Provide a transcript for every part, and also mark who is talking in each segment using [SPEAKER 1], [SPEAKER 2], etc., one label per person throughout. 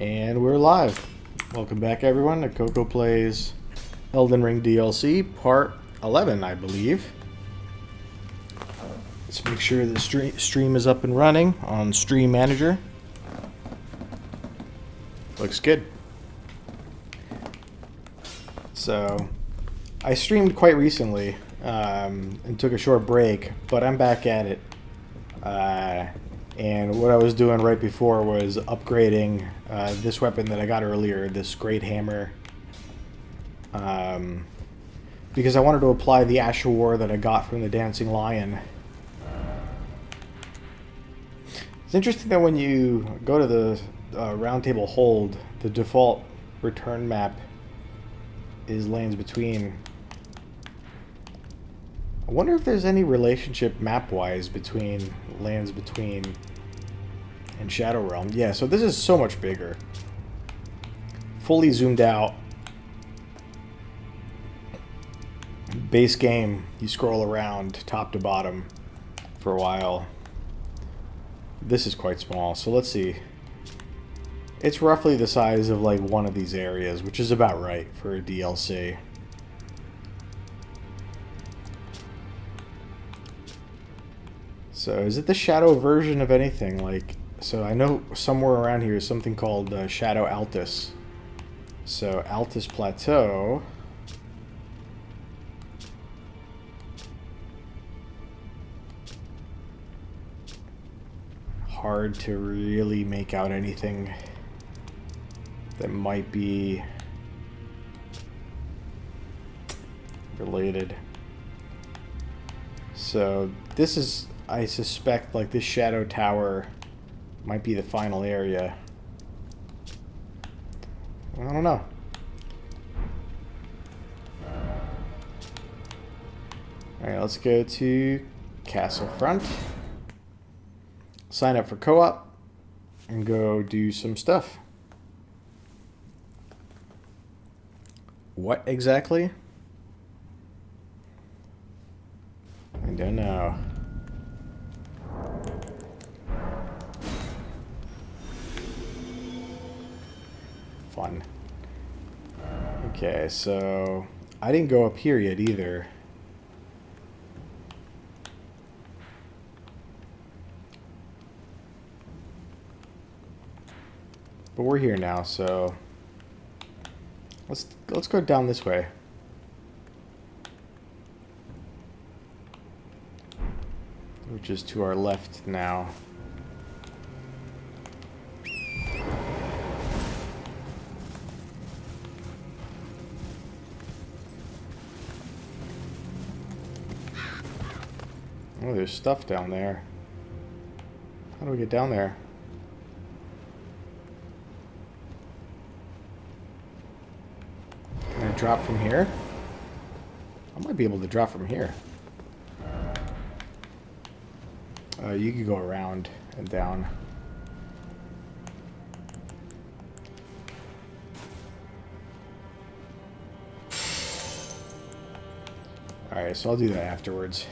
[SPEAKER 1] And we're live. Welcome back, everyone, to CoKo Plays Elden Ring DLC, Part 11, I believe. Let's make sure the stream is up and running on Stream Manager. Looks good. So, I streamed quite recently and took a short break, but I'm back at it. And what I was doing right before was upgrading this weapon that I got earlier, this great hammer, because I wanted to apply the Ashawar that I got from the Dancing Lion. It's interesting that when you go to the round table hold, the default return map is Lands Between. I wonder if there's any relationship map-wise between Lands Between and Shadow Realm. Yeah, so this is so much bigger. Fully zoomed out. Base game, you scroll around top to bottom for a while. This is quite small, so let's see. It's roughly the size of like one of these areas, which is about right for a DLC. So is it the Shadow version of anything? Like, so I know somewhere around here is something called Shadow Altus. So Altus Plateau. Hard to really make out anything that might be related. So this is, I suspect, like this Shadow Tower might be the final area. I don't know. Alright, let's go to Castle Front. Sign up for co-op and go do some stuff. What exactly? I don't know. Fun. Okay, so I didn't go up here yet either. But we're here now, so let's go down this way. Which is to our left now. Oh, there's stuff down there. How do we get down there? Can I drop from here? I might be able to drop from here. You could go around and down. Alright, so I'll do that afterwards.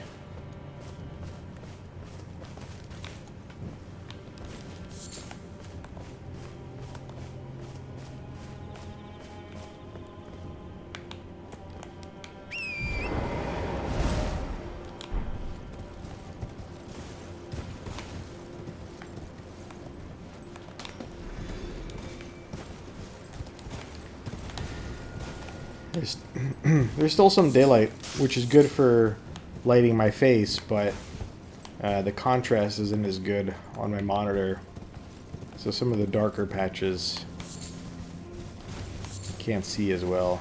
[SPEAKER 1] There's still some daylight, which is good for lighting my face, but the contrast isn't as good on my monitor. So some of the darker patches can't see as well.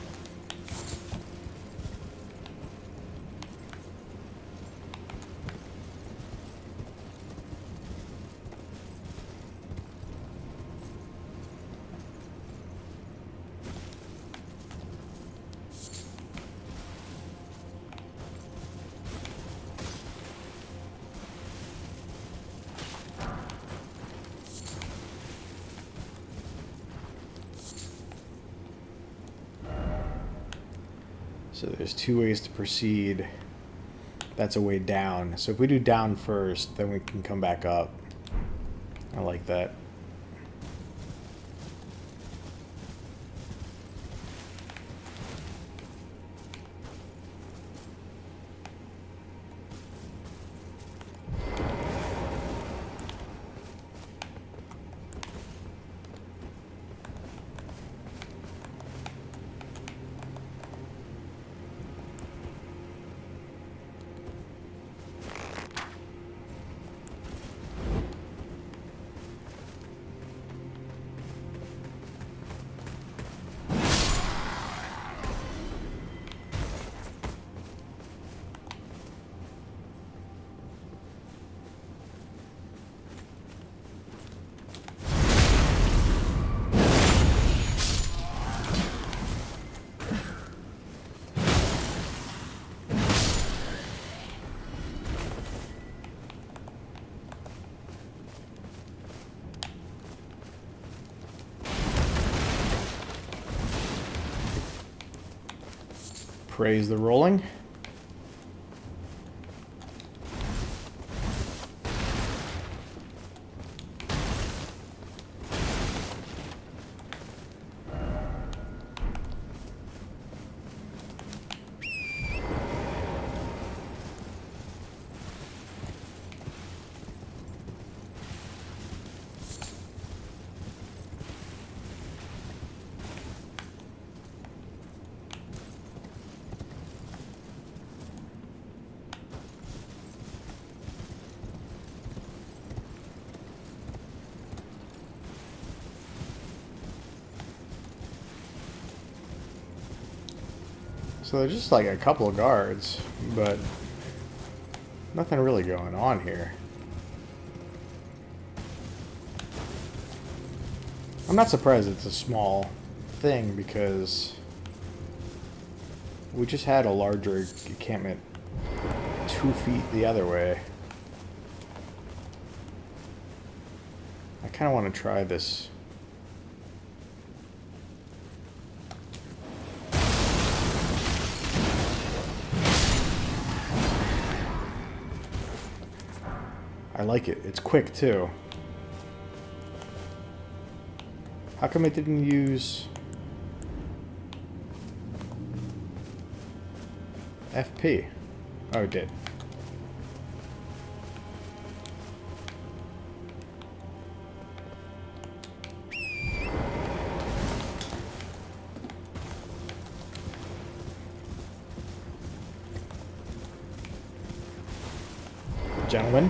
[SPEAKER 1] So there's two ways to proceed. That's a way down. So if we do down first, then we can come back up. I like that. praise the rolling. So there's just like a couple of guards, but nothing really going on here. I'm not surprised it's a small thing because we just had a larger encampment 2 feet the other way. I kind of want to try this. I like it. It's quick, too. How come it didn't use FP? Oh, it did. Gentlemen.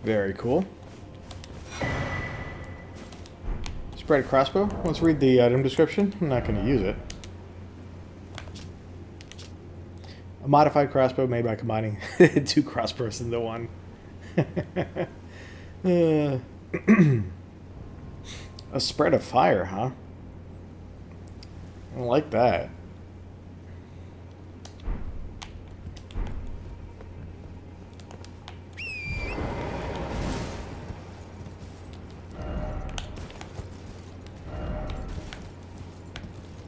[SPEAKER 1] Very cool. Spread a crossbow. Let's read the item description. I'm not going to use it. A modified crossbow made by combining 2 crossbows into one. A spread of fire, huh? I like that.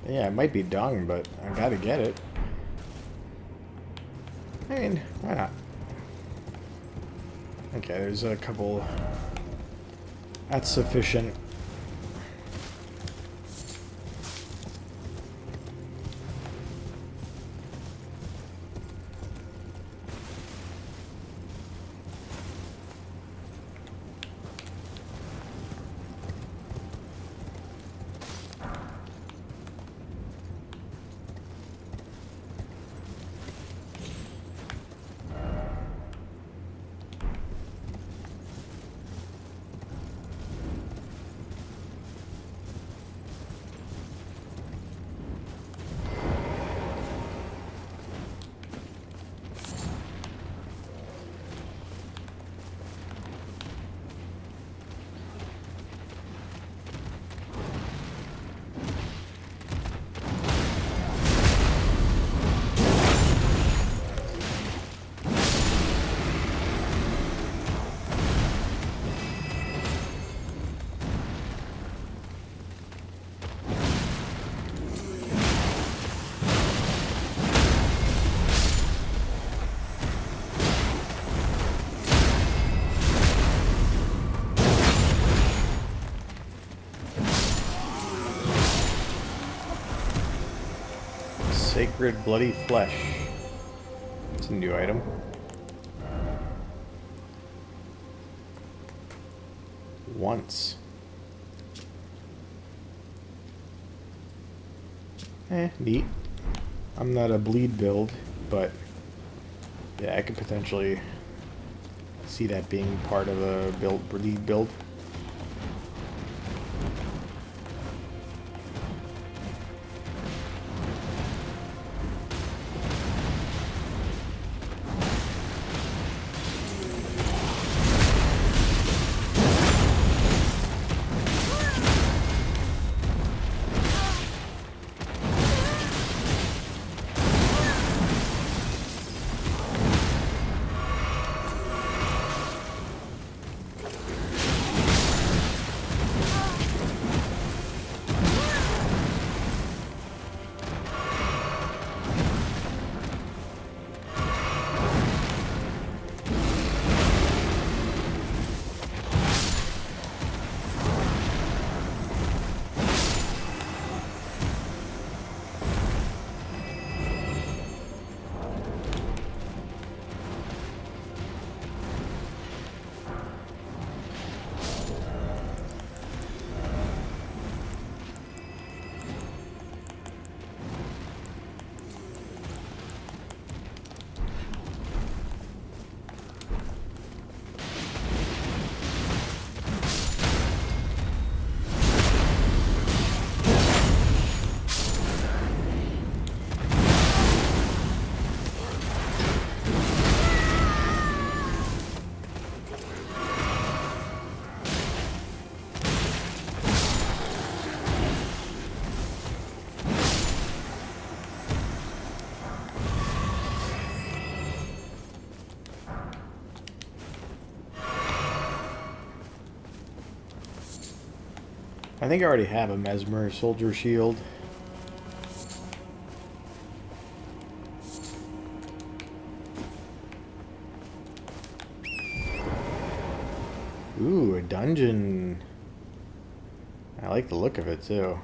[SPEAKER 1] Yeah, it might be dung, but I gotta get it. I mean, why not? Okay, there's a couple. That's sufficient. Sacred bloody flesh. It's a new item. Once. Neat. I'm not a bleed build, but yeah, I could potentially see that being part of a bleed build. I think I already have a Mesmer Soldier Shield. Ooh, a dungeon. I like the look of it, too.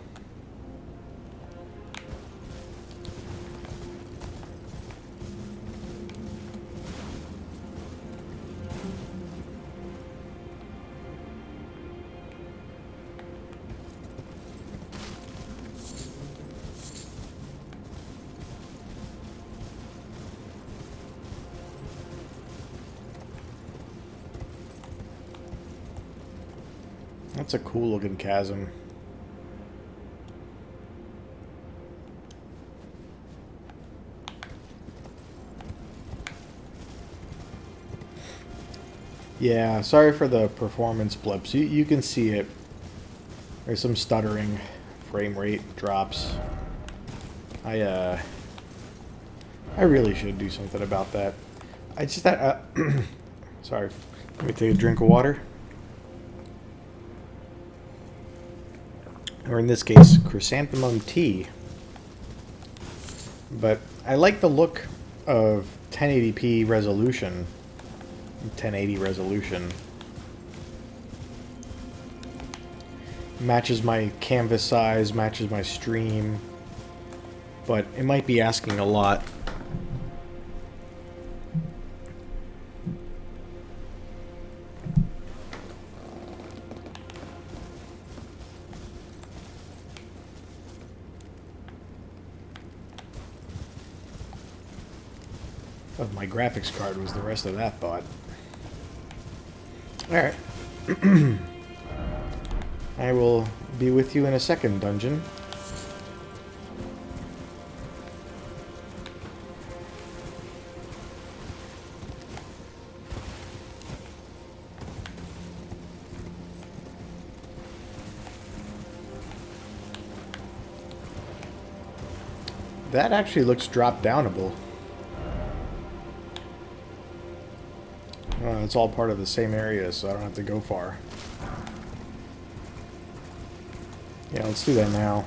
[SPEAKER 1] That's a cool looking chasm. Yeah, sorry for the performance blips. You can see it. There's some stuttering, frame rate drops. I really should do something about that. I just sorry. Let me take a drink of water. Or in this case, chrysanthemum tea. But I like the look of 1080p resolution. 1080 resolution. Matches my canvas size, matches my stream. But it might be asking a lot. Of my graphics card was the rest of that thought. Alright. I will be with you in a second, dungeon. That actually looks drop-downable. It's all part of the same area, so I don't have to go far. Yeah, let's do that now.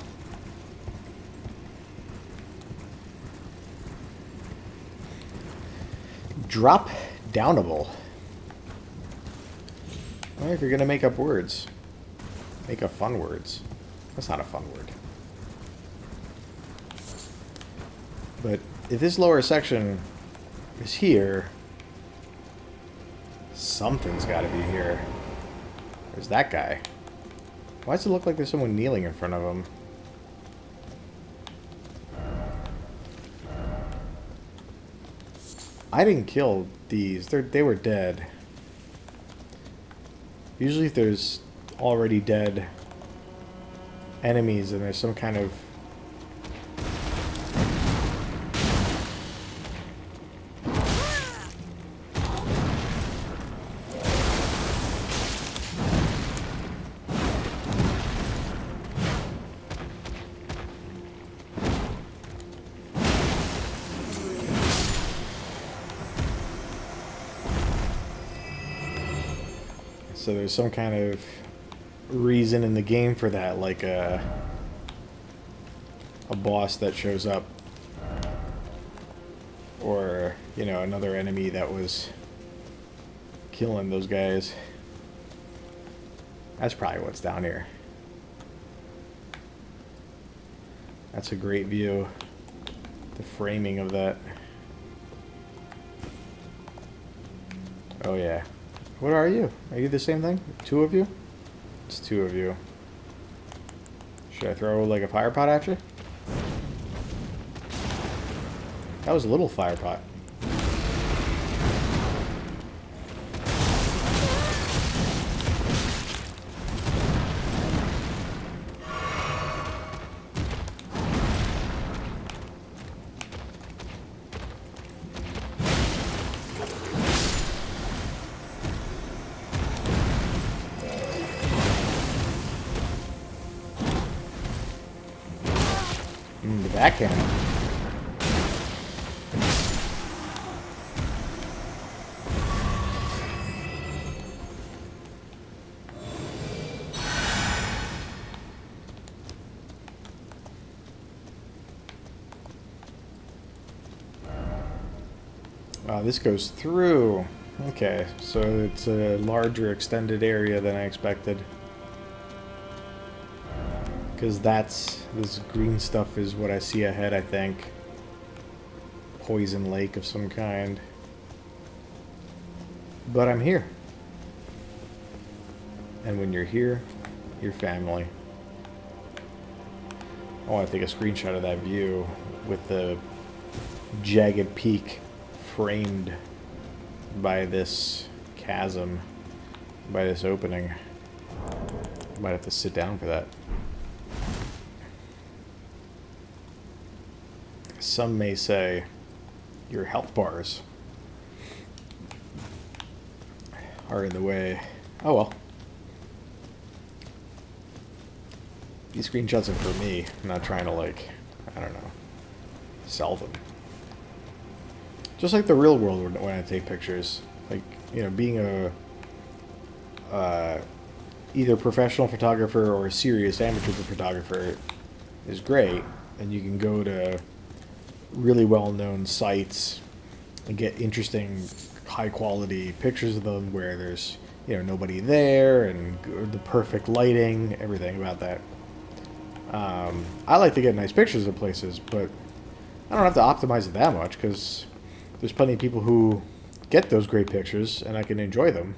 [SPEAKER 1] Drop downable. Well, if you're gonna make up words, make up fun words. That's not a fun word. But if this lower section is here, something's got to be here. There's that guy. Why does it look like there's someone kneeling in front of him? I didn't kill these. They were dead. Usually if there's already dead enemies and there's some kind of... So there's some kind of reason in the game for that, like a boss that shows up, or, you know, another enemy that was killing those guys. That's probably what's down here. That's a great view. The framing of that. Oh yeah. What are you? Are you the same thing? Two of you? It's two of you. Should I throw like a fire pot at you? That was a little fire pot. The backhand. Oh, this goes through. Okay, so it's a larger extended area than I expected. Because this green stuff is what I see ahead, I think. Poison lake of some kind. But I'm here. And when you're here, you're family. I want to take a screenshot of that view with the jagged peak framed by this chasm, by this opening. Might have to sit down for that. Some may say your health bars are in the way. Oh well. These screenshots are for me. I'm not trying to, like, I don't know, sell them. Just like the real world when I take pictures. Like, you know, being a either professional photographer or a serious amateur photographer is great. And you can go to really well-known sites and get interesting, high-quality pictures of them where there's, you know, nobody there and the perfect lighting, everything about that. I like to get nice pictures of places, but I don't have to optimize it that much because there's plenty of people who get those great pictures and I can enjoy them.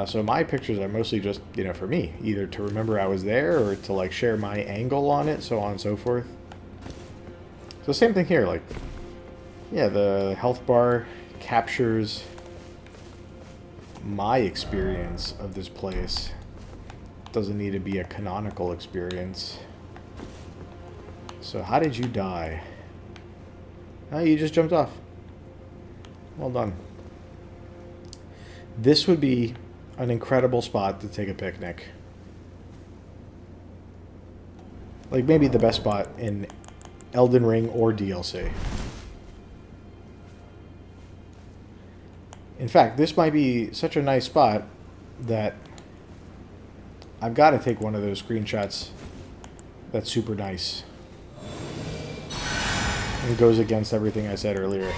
[SPEAKER 1] So my pictures are mostly just, you know, for me, either to remember I was there or to, like, share my angle on it, so on and so forth. So same thing here, like, yeah, the health bar captures my experience of this place. Doesn't need to be a canonical experience. So how did you die? Oh, you just jumped off. Well done. This would be an incredible spot to take a picnic. Like maybe the best spot in Elden Ring or DLC. In fact, this might be such a nice spot that I've got to take one of those screenshots that's super nice. It goes against everything I said earlier.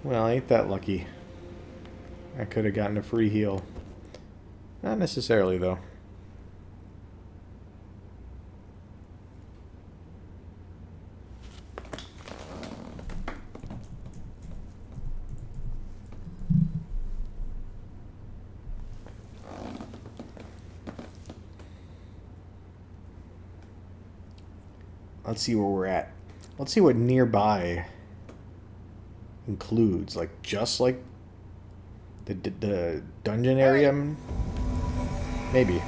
[SPEAKER 1] Well, ain't that lucky. I could have gotten a free heal. Not necessarily, though. Let's see where we're at. Let's see what nearby includes. Like, just like the dungeon area? Maybe.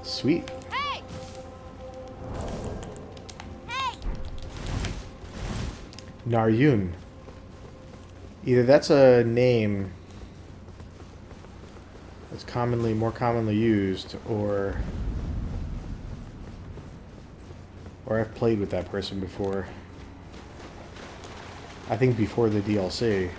[SPEAKER 1] Sweet.
[SPEAKER 2] Hey! Hey!
[SPEAKER 1] Naryun. Either that's a name that's more commonly used, or I've played with that person before. I think before the DLC.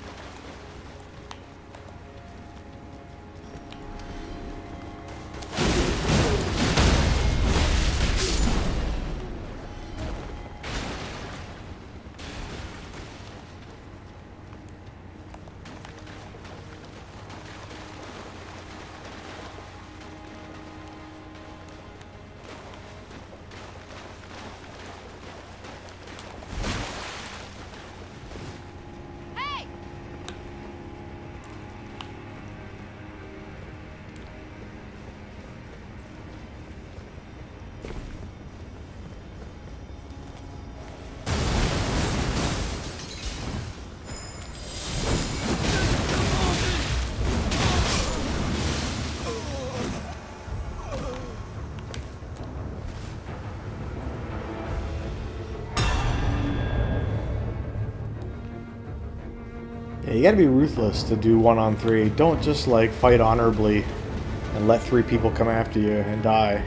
[SPEAKER 1] Yeah, you gotta be ruthless to do 1-on-3. Don't just, like, fight honorably and let 3 people come after you and die.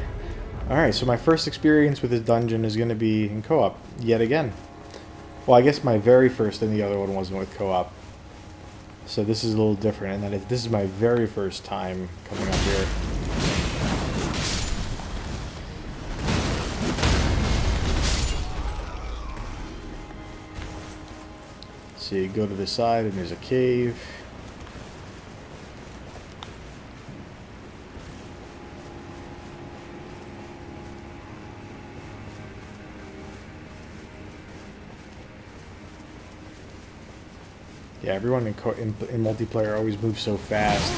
[SPEAKER 1] Alright, so my first experience with this dungeon is gonna be in co-op, yet again. Well, I guess my very first and the other one wasn't with co-op. So this is a little different, and that is, this is my very first time coming up here. see, go to the side and there's a cave. Yeah, everyone in multiplayer always moves so fast.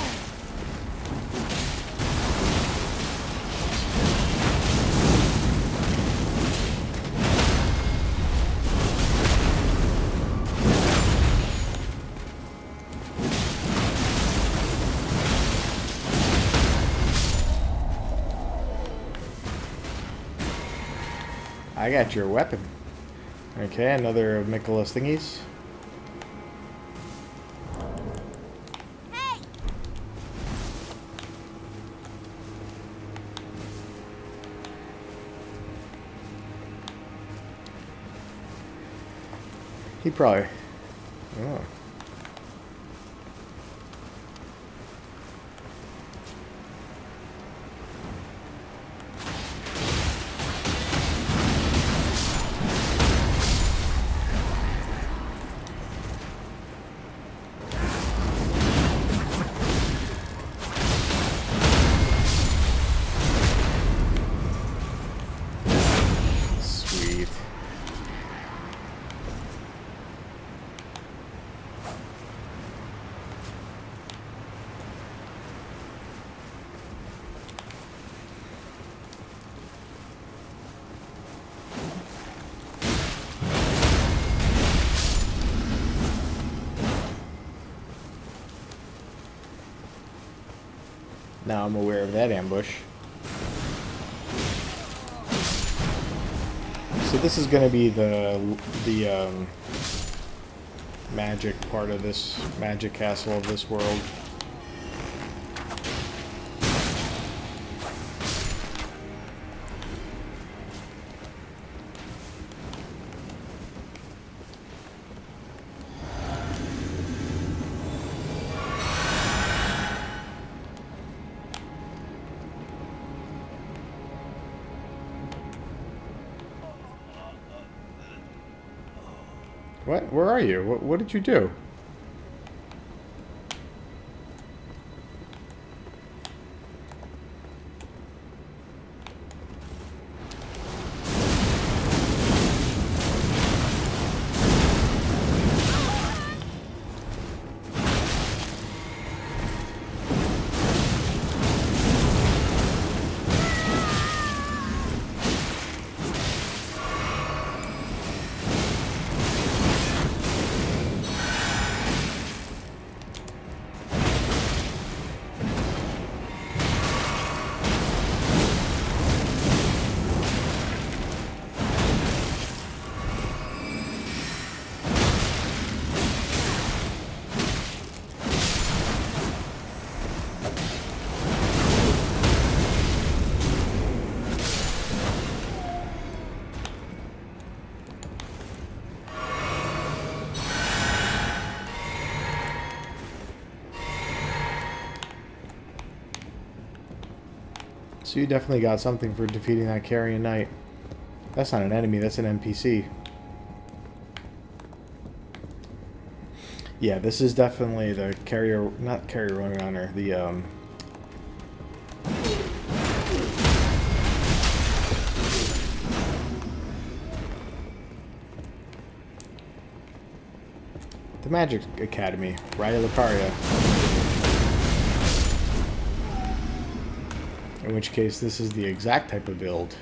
[SPEAKER 1] I got your weapon. Okay, another of Mikola's thingies. He probably... Oh. Sweet. Now I'm aware of that ambush. So this is going to be the magic part of this magic castle of this world. What? Where are you? What did you do? So you definitely got something for defeating that Carrion Knight. That's not an enemy, that's an NPC. Yeah, this is definitely the not carrier runner, the Magic Academy, Raya Lucaria. In which case, this is the exact type of build.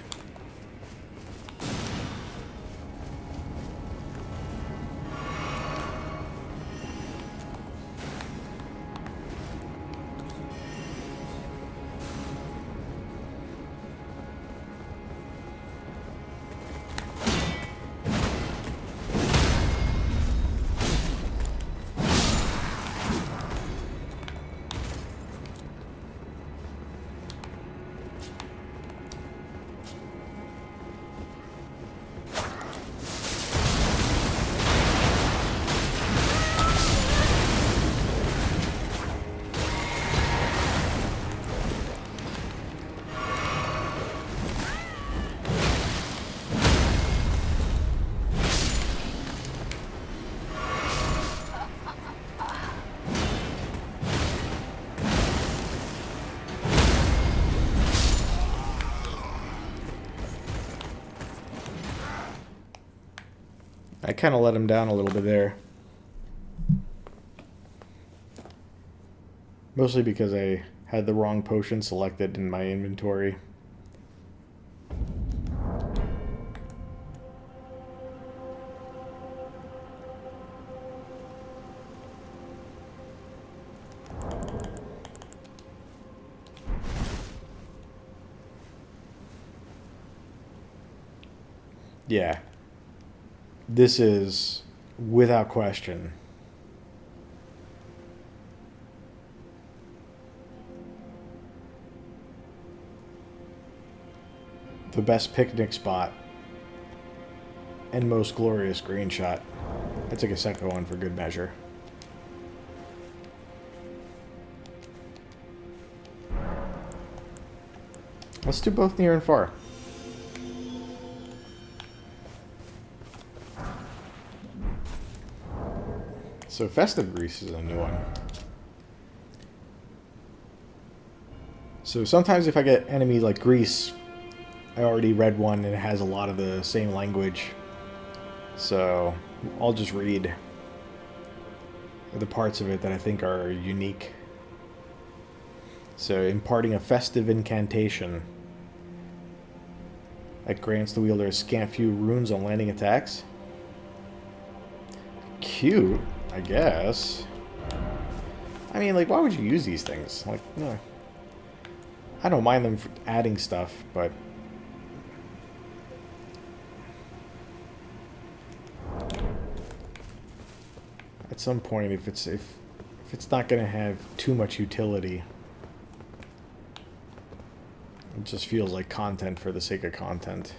[SPEAKER 1] I kind of let him down a little bit there. Mostly because I had the wrong potion selected in my inventory. Yeah. This is, without question, the best picnic spot and most glorious green shot. I took a second one for good measure. Let's do both near and far. So festive grease is a new one. So sometimes if I get enemy like grease, I already read one and it has a lot of the same language. So I'll just read the parts of it that I think are unique. So imparting a festive incantation that grants the wielder a scant few runes on landing attacks. Cute, I guess. I mean, like, why would you use these things? Like, no. I don't mind them for adding stuff, but at some point, if it's not going to have too much utility, it just feels like content for the sake of content.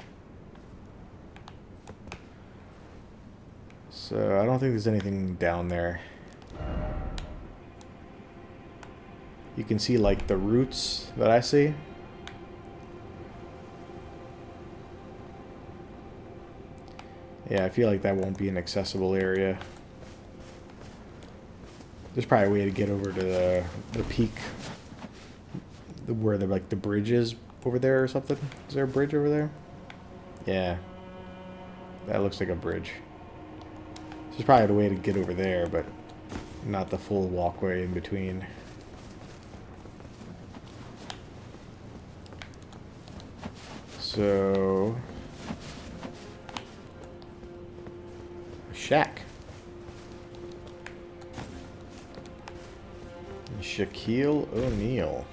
[SPEAKER 1] So I don't think there's anything down there. You can see like the roots that I see. Yeah, I feel like that won't be an accessible area. There's probably a way to get over to the peak where the like the bridge is over there or something. Is there a bridge over there? Yeah. That looks like a bridge. There's probably a way to get over there, but not the full walkway in between. So, a shack. Shaquille O'Neal.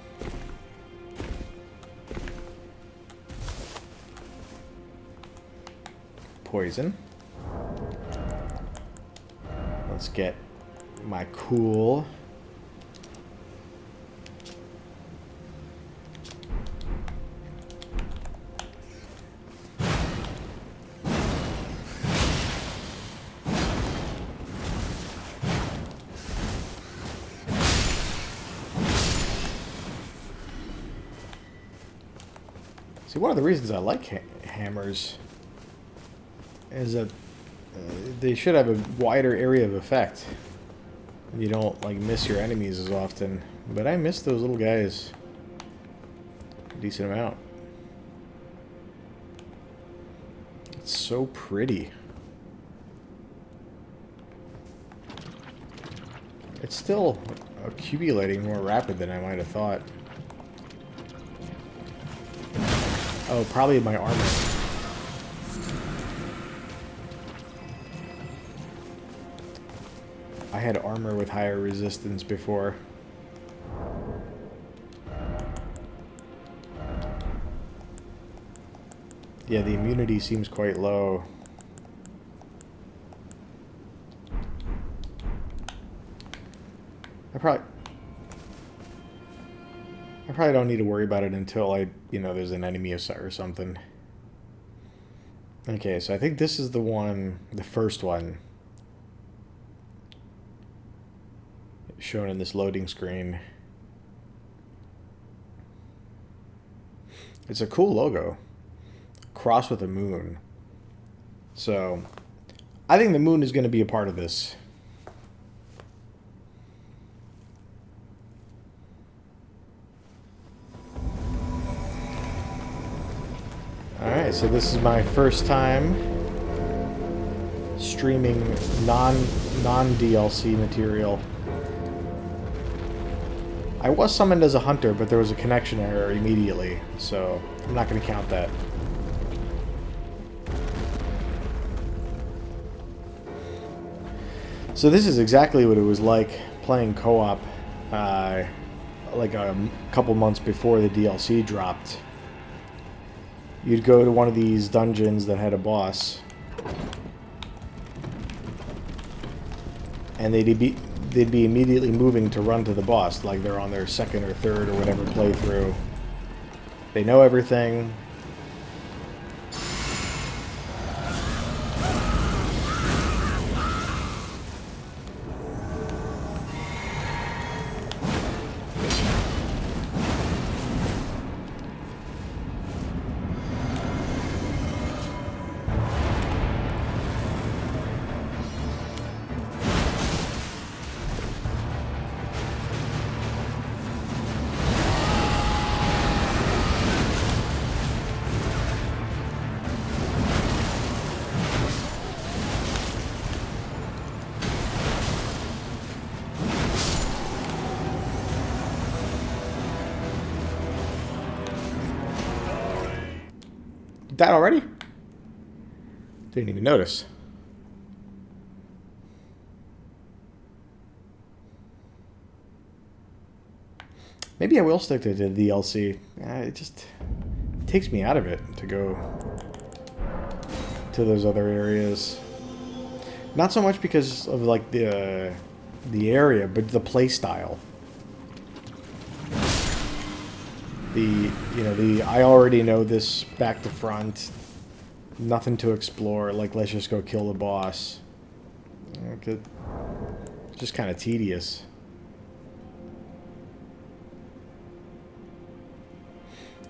[SPEAKER 1] Poison. Let's get my cool. See, one of the reasons I like hammers is that they should have a wider area of effect. You don't like miss your enemies as often, but I miss those little guys a decent amount. It's so pretty. It's still accumulating more rapid than I might have thought. Oh, probably my armor. I had armor with higher resistance before. Yeah, the immunity seems quite low. I probably don't need to worry about it until there's an enemy or something. Okay, so I think this is the first one shown in this loading screen. It's a cool logo. Cross with a moon. So, I think the moon is going to be a part of this. Alright, so this is my first time streaming non-DLC material. I was summoned as a hunter, but there was a connection error immediately, so I'm not going to count that. So this is exactly what it was like playing co-op like a couple months before the DLC dropped. You'd go to one of these dungeons that had a boss, and they'd be immediately moving to run to the boss, like they're on their second or third or whatever playthrough. They know everything. That already? Didn't even notice. Maybe I will stick to the DLC. It just takes me out of it to go to those other areas. Not so much because of like the area, but the play style. I already know this back to front. Nothing to explore. Like, let's just go kill the boss. Okay. It's just kind of tedious.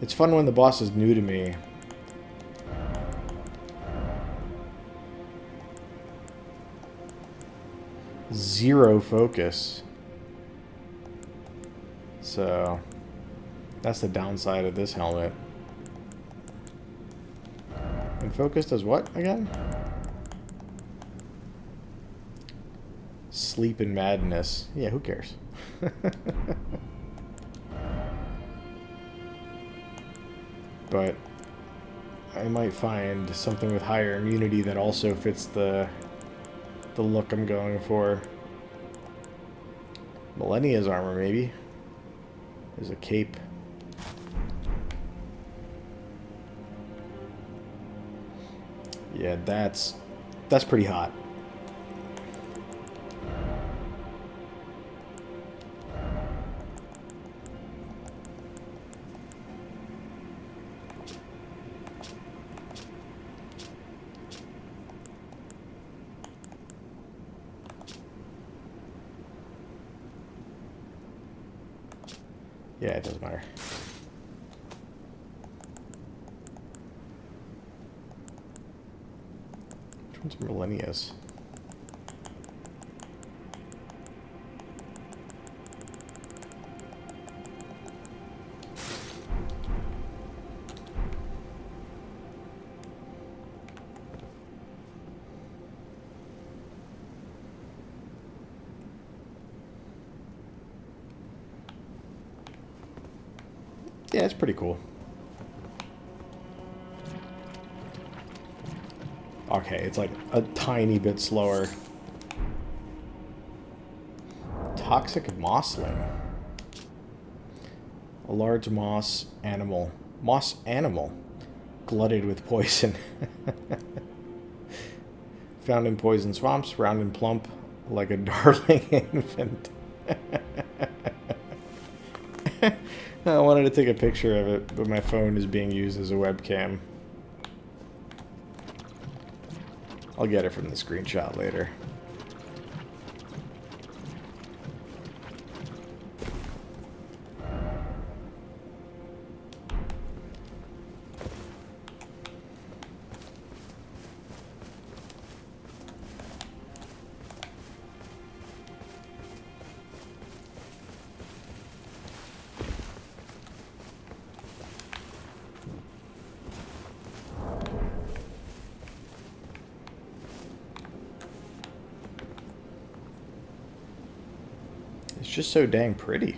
[SPEAKER 1] It's fun when the boss is new to me. Zero focus. So that's the downside of this helmet. And focus does what again? Sleep and madness. Yeah, who cares? But I might find something with higher immunity that also fits the look I'm going for. Millennia's armor, maybe. There's a cape. Yeah, that's pretty hot. Yeah, it doesn't matter. Which one's Millennia's? Yeah, it's pretty cool. Okay, it's like a tiny bit slower. Toxic mossling. A large moss animal. Moss animal. Glutted with poison. Found in poison swamps, round and plump, like a darling infant. I wanted to take a picture of it, but my phone is being used as a webcam. I'll get it from the screenshot later. It's just so dang pretty.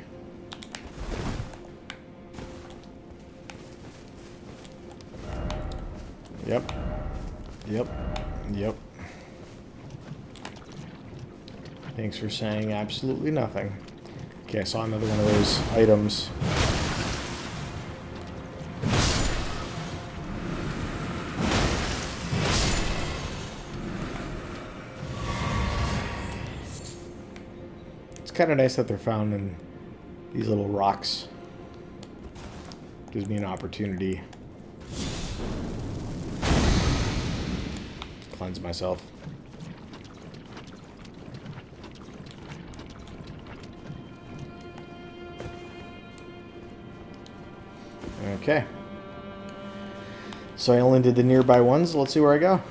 [SPEAKER 1] Yep. Yep. Yep. Thanks for saying absolutely nothing. Okay, I saw another one of those items. It's kind of nice that they're found in these little rocks. Gives me an opportunity. Cleanse myself. Okay. So I only did the nearby ones. Let's see where I go.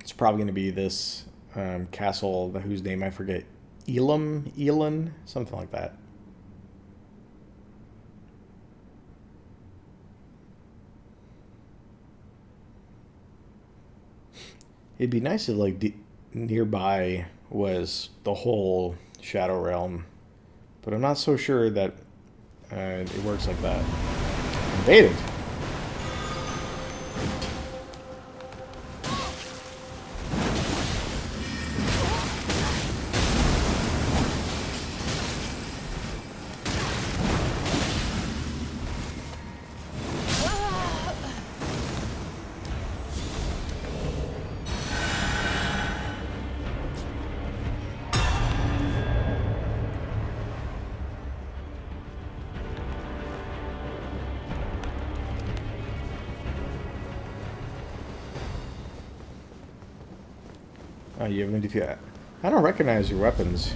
[SPEAKER 1] It's probably going to be this castle, whose name I forget. Elon? Something like that. It'd be nice if, like, nearby was the whole Shadow Realm, but I'm not so sure that it works like that. Invaded. Oh, you haven't defeated. I don't recognize your weapons.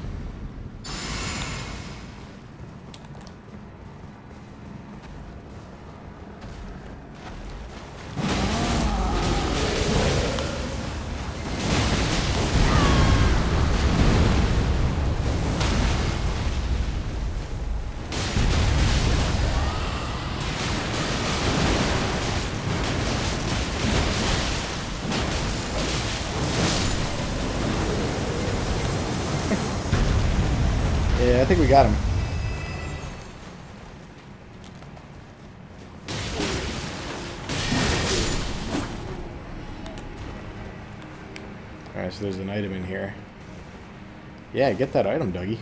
[SPEAKER 1] Yeah, I think we got him. Alright, so there's an item in here. Yeah, get that item, Dougie.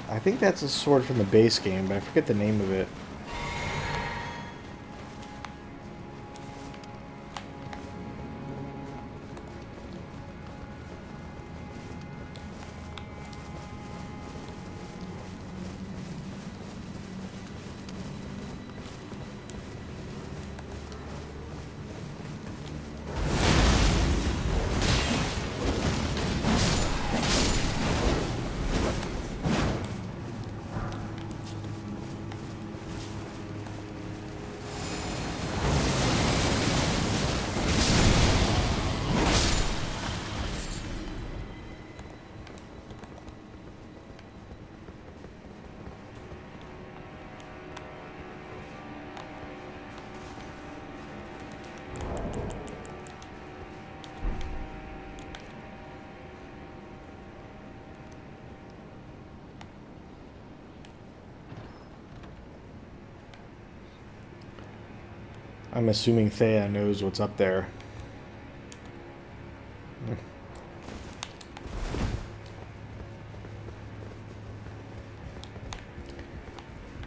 [SPEAKER 1] I think that's a sword from the base game, but I forget the name of it. I'm assuming Thea knows what's up there.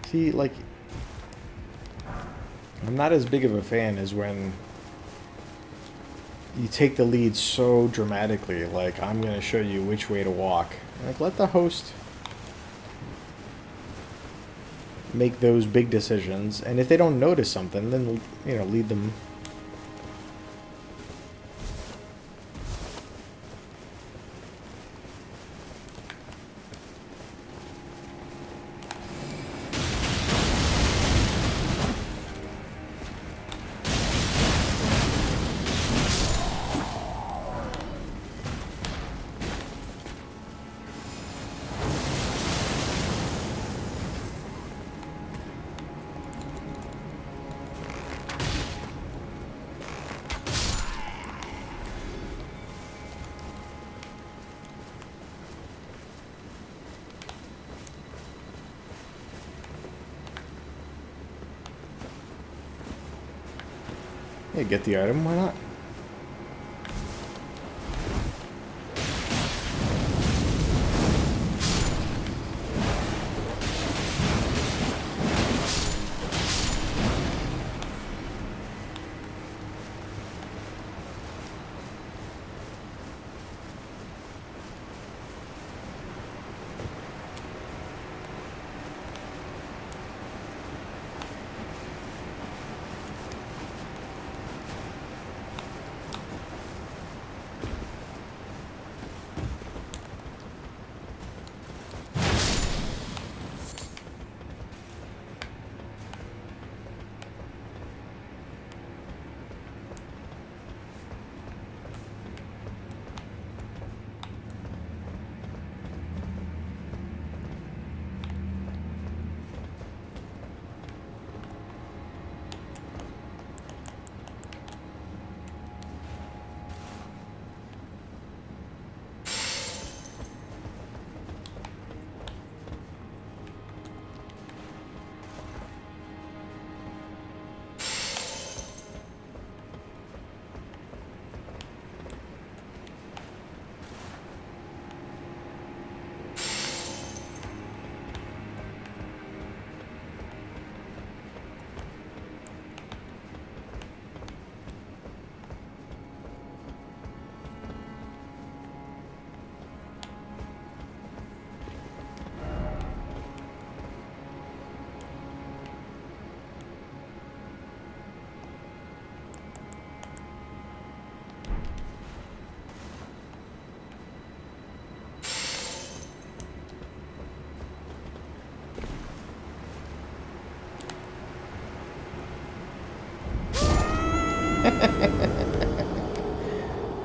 [SPEAKER 1] See, like, I'm not as big of a fan as when you take the lead so dramatically. Like, I'm going to show you which way to walk. Like, let the host make those big decisions, and if they don't notice something, then, you know, lead them. Yeah, get the item, why not?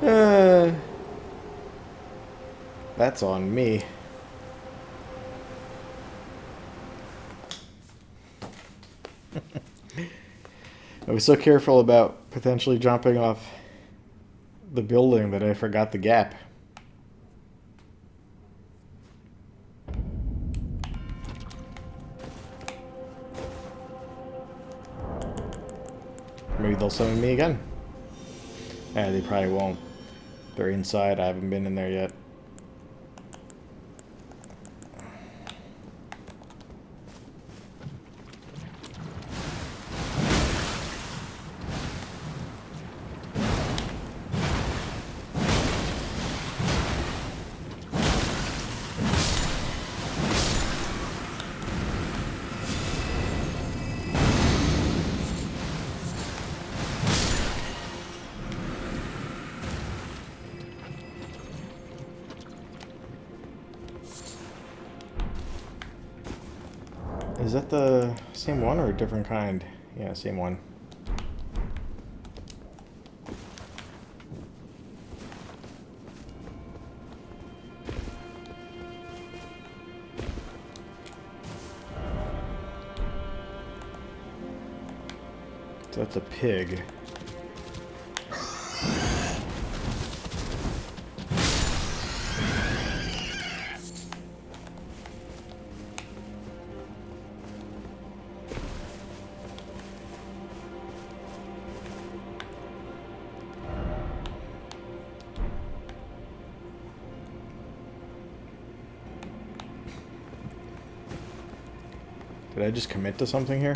[SPEAKER 1] Uh, that's on me. I was so careful about potentially jumping off the building that I forgot the gap. Maybe they'll summon me again. They probably won't. They're inside. I haven't been in there yet. Is that the same one or a different kind? Yeah, same one. So that's a pig. Did I just commit to something here?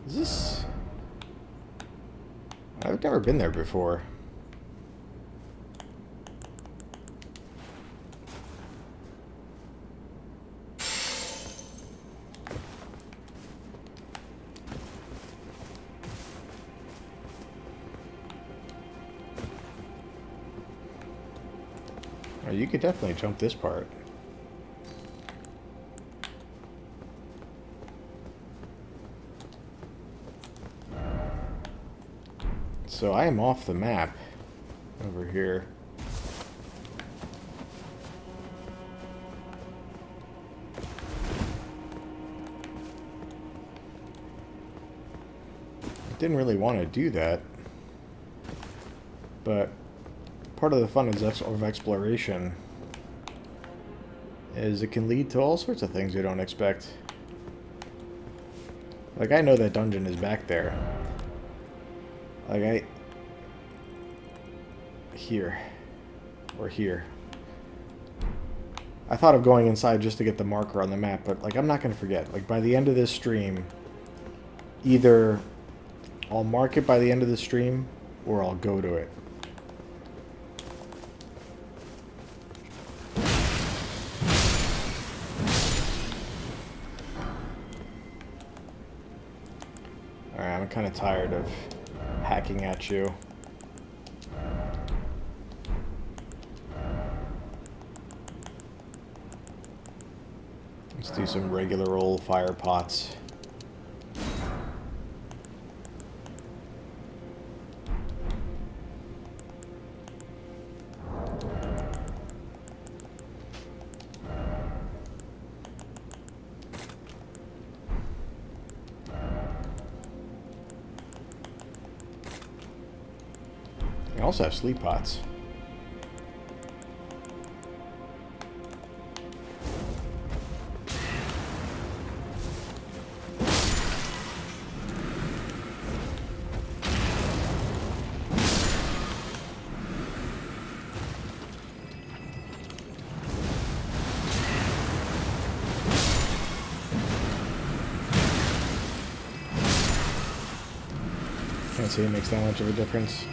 [SPEAKER 1] Is this... I've never been there before. Oh, you could definitely jump this part. So I am off the map over here. I didn't really want to do that, but part of the fun of exploration is it can lead to all sorts of things you don't expect. Like, I know that dungeon is back there. Like, here. Or here. I thought of going inside just to get the marker on the map, but, like, I'm not going to forget. Like, by the end of this stream, either I'll mark it by the end of the stream, or I'll go to it. Alright, I'm kind of tired of hacking at you. Let's do some regular old fire pots. I also have sleep pots. Can't see it makes that much of a difference.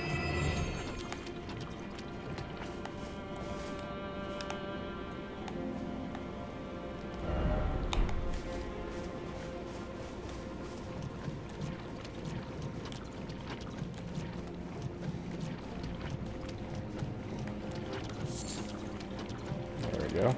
[SPEAKER 1] There we go.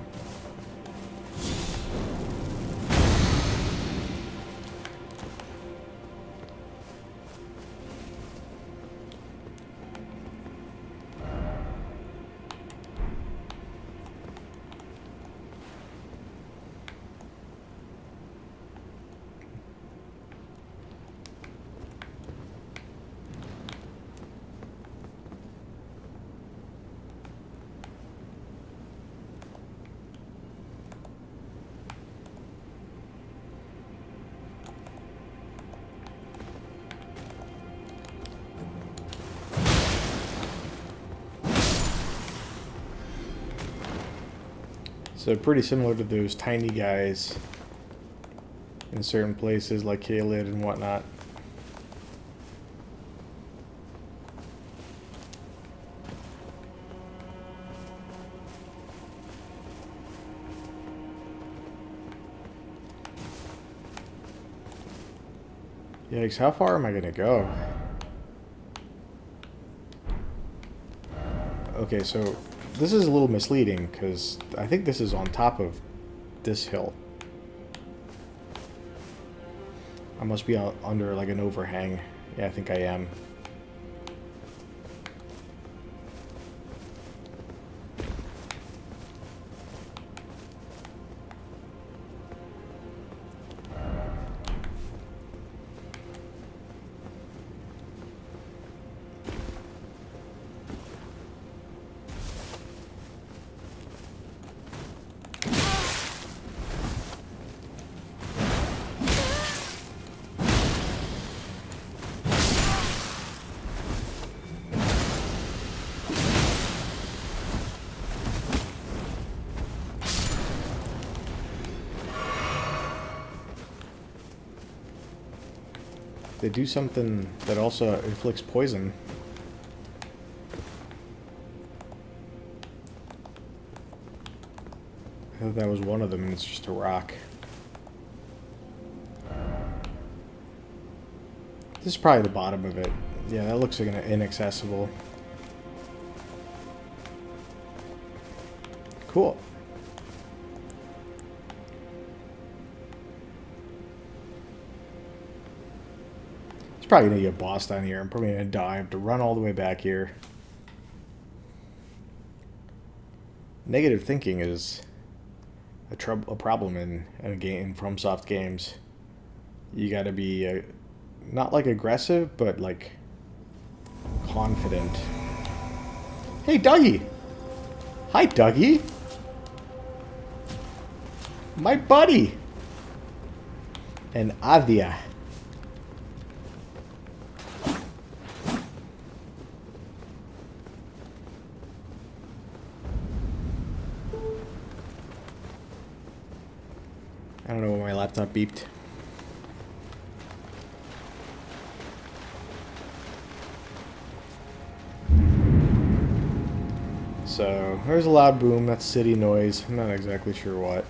[SPEAKER 1] So pretty similar to those tiny guys in certain places like Kaled and whatnot. Yikes, how far am I gonna go? Okay, so this is a little misleading because I think this is on top of this hill. I must be out under like an overhang. Yeah, I think I am. They do something that also inflicts poison. I thought that was one of them, and it's just a rock. This is probably the bottom of it. Yeah, that looks like an inaccessible. Cool. It's probably gonna be a boss down here. I'm probably gonna die. I have to run all the way back here. Negative thinking is a problem in a game, FromSoft games. You gotta be not like aggressive, but like confident. Hey, Dougie! Hi, Dougie! My buddy! And Adia. I don't know when my laptop beeped. So, there's a loud boom. That's city noise. I'm not exactly sure what.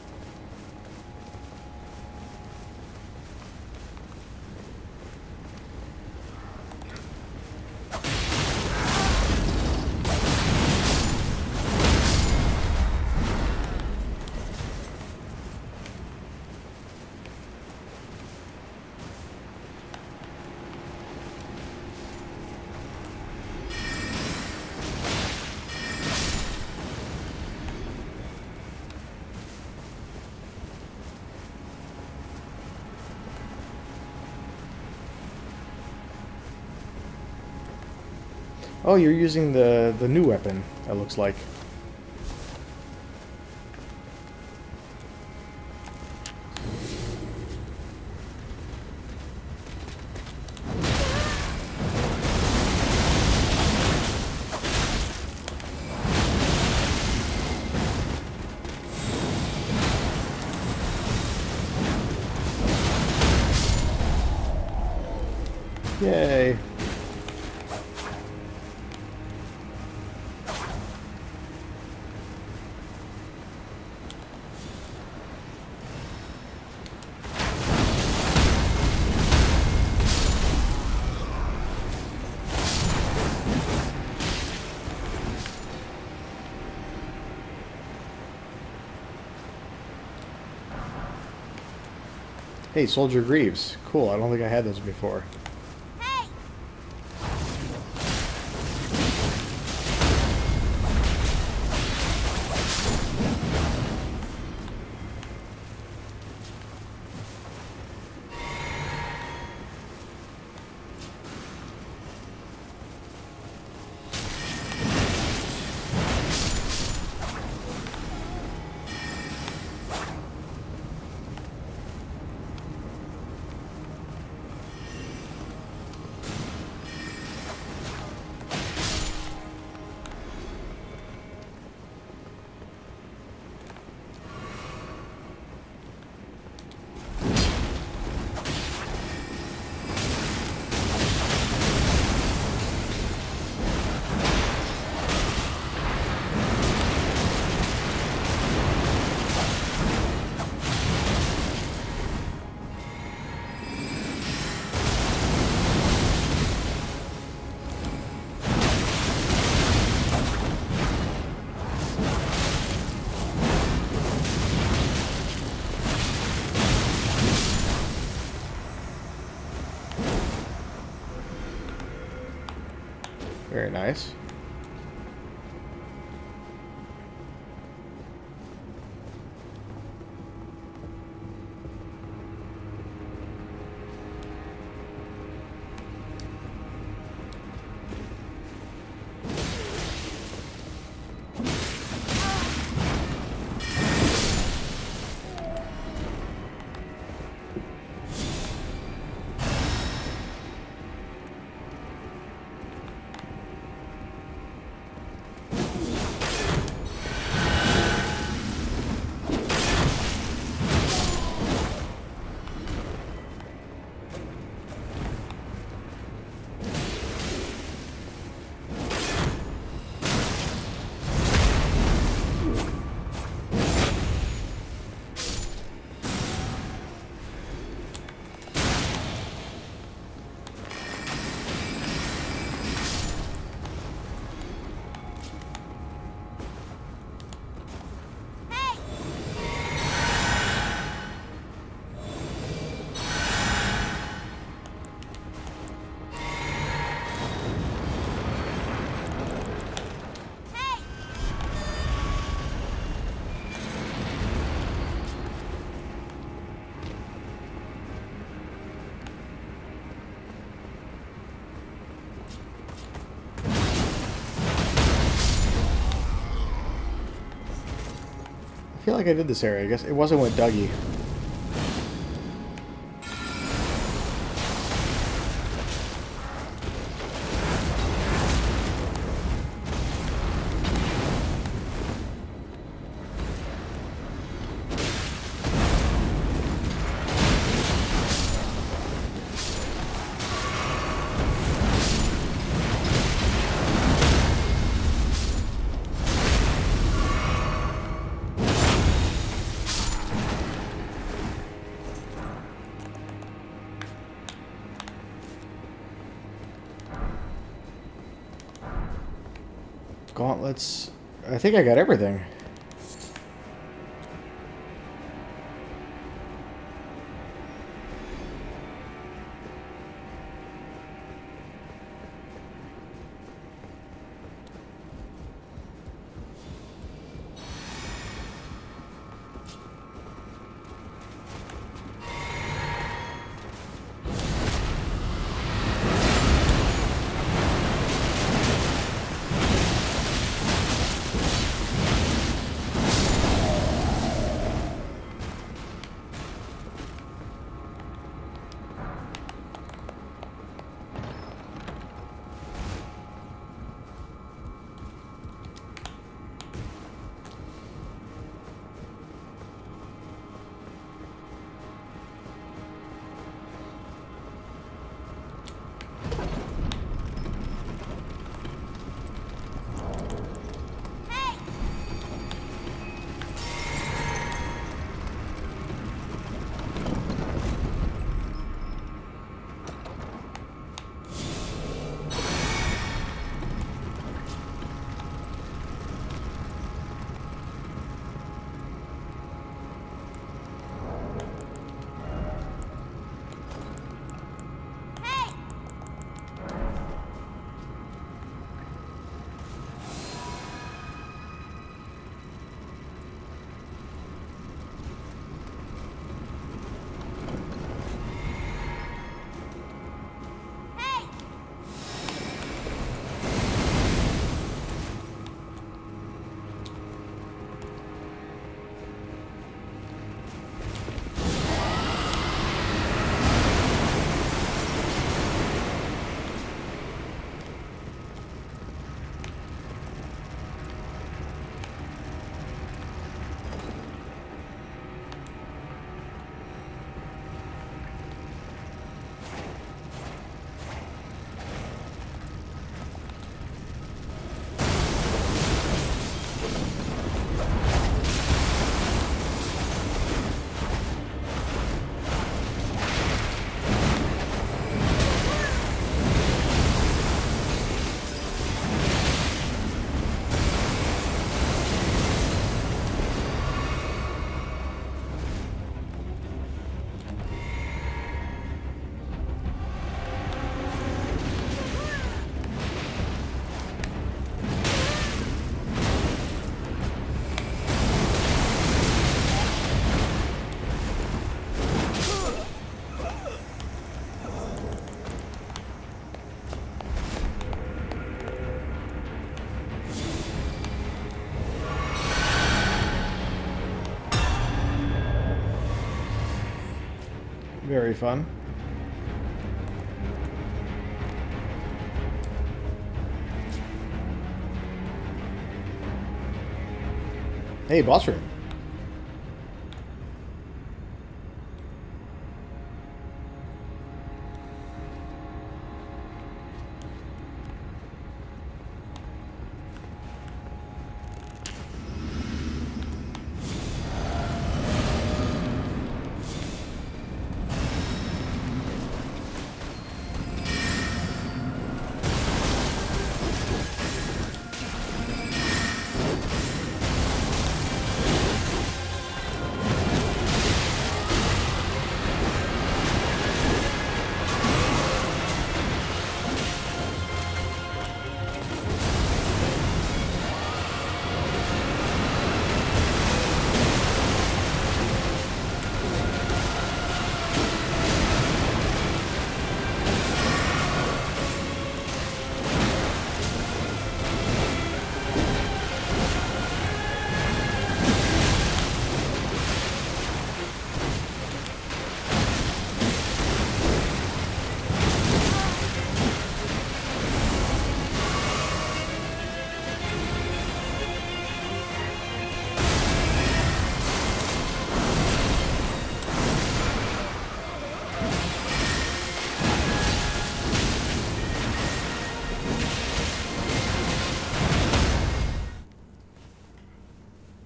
[SPEAKER 1] Oh, you're using the new weapon, it looks like. Yay. Hey, Soldier Greaves. Cool, I don't think I had those before.
[SPEAKER 2] Hey!
[SPEAKER 1] Very nice. I feel like I did this area. I guess it wasn't with Dougie. gauntlets. I think I got everything. Very fun. Hey, boss room.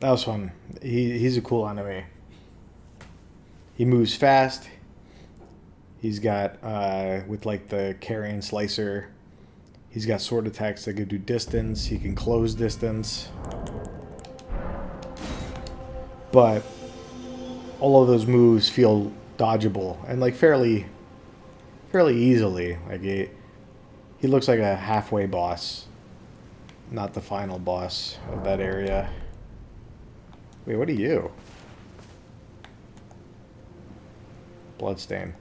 [SPEAKER 1] That was fun. He's a cool enemy. He moves fast. He's got with like the carrion slicer. He's got sword attacks that can do distance. He can close distance. But all of those moves feel dodgeable and like fairly easily. Like he looks like a halfway boss, not the final boss of that area. Wait, what are you? Bloodstain.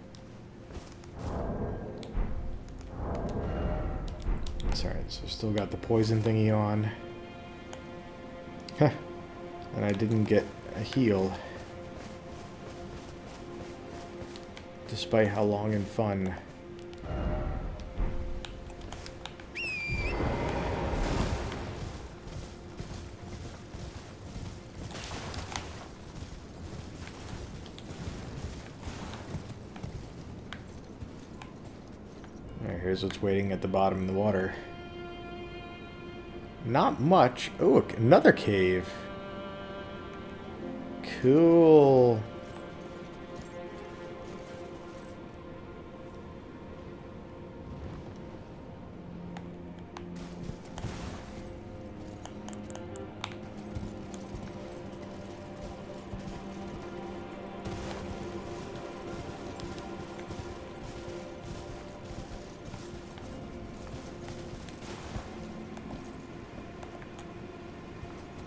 [SPEAKER 1] That's alright, so still got the poison thingy on. Huh. And I didn't get a heal. Despite how long and fun. Alright, here's what's waiting at the bottom of the water. Not much. Oh, another cave. Cool.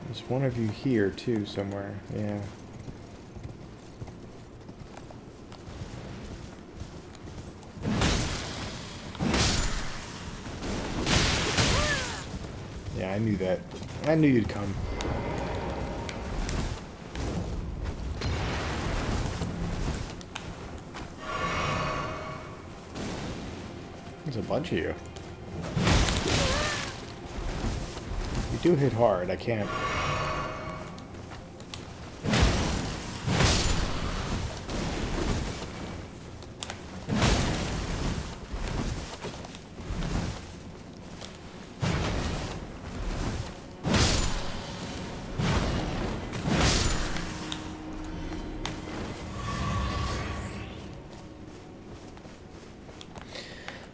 [SPEAKER 1] There's one of you here too somewhere. Yeah. Yeah, I knew that. I knew you'd come. There's a bunch of you. You do hit hard, I can't.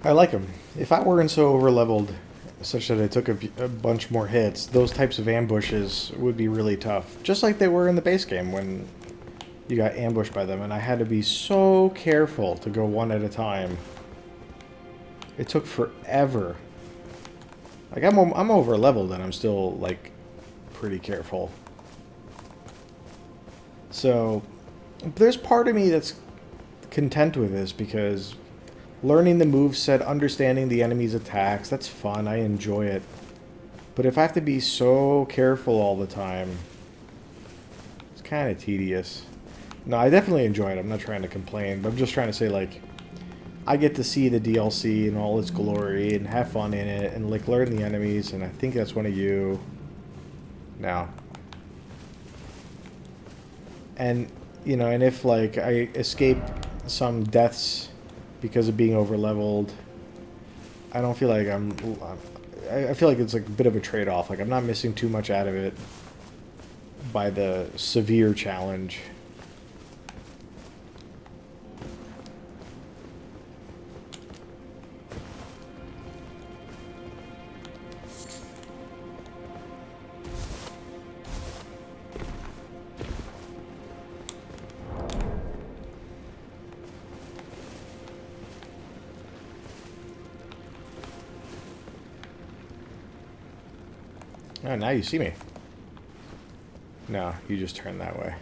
[SPEAKER 1] I like them. If I weren't so overleveled, such that I took a bunch more hits, those types of ambushes would be really tough. Just like they were in the base game when you got ambushed by them, and I had to be so careful to go one at a time. It took forever. Like, I'm overleveled and I'm still, like, pretty careful. So, there's part of me that's content with this because learning the moveset, understanding the enemy's attacks, that's fun. I enjoy it. But if I have to be so careful all the time, it's kind of tedious. No, I definitely enjoy it. I'm not trying to complain, but I'm just trying to say, like, I get to see the DLC in all its glory and have fun in it and, like, learn the enemies, and I think that's one of you. Now. And, you know, and if, like, I escape some deaths because of being overleveled, I don't feel like I feel like it's like a bit of a trade-off. Like, I'm not missing too much out of it by the severe challenge. Oh, now you see me. No, you just turn that way.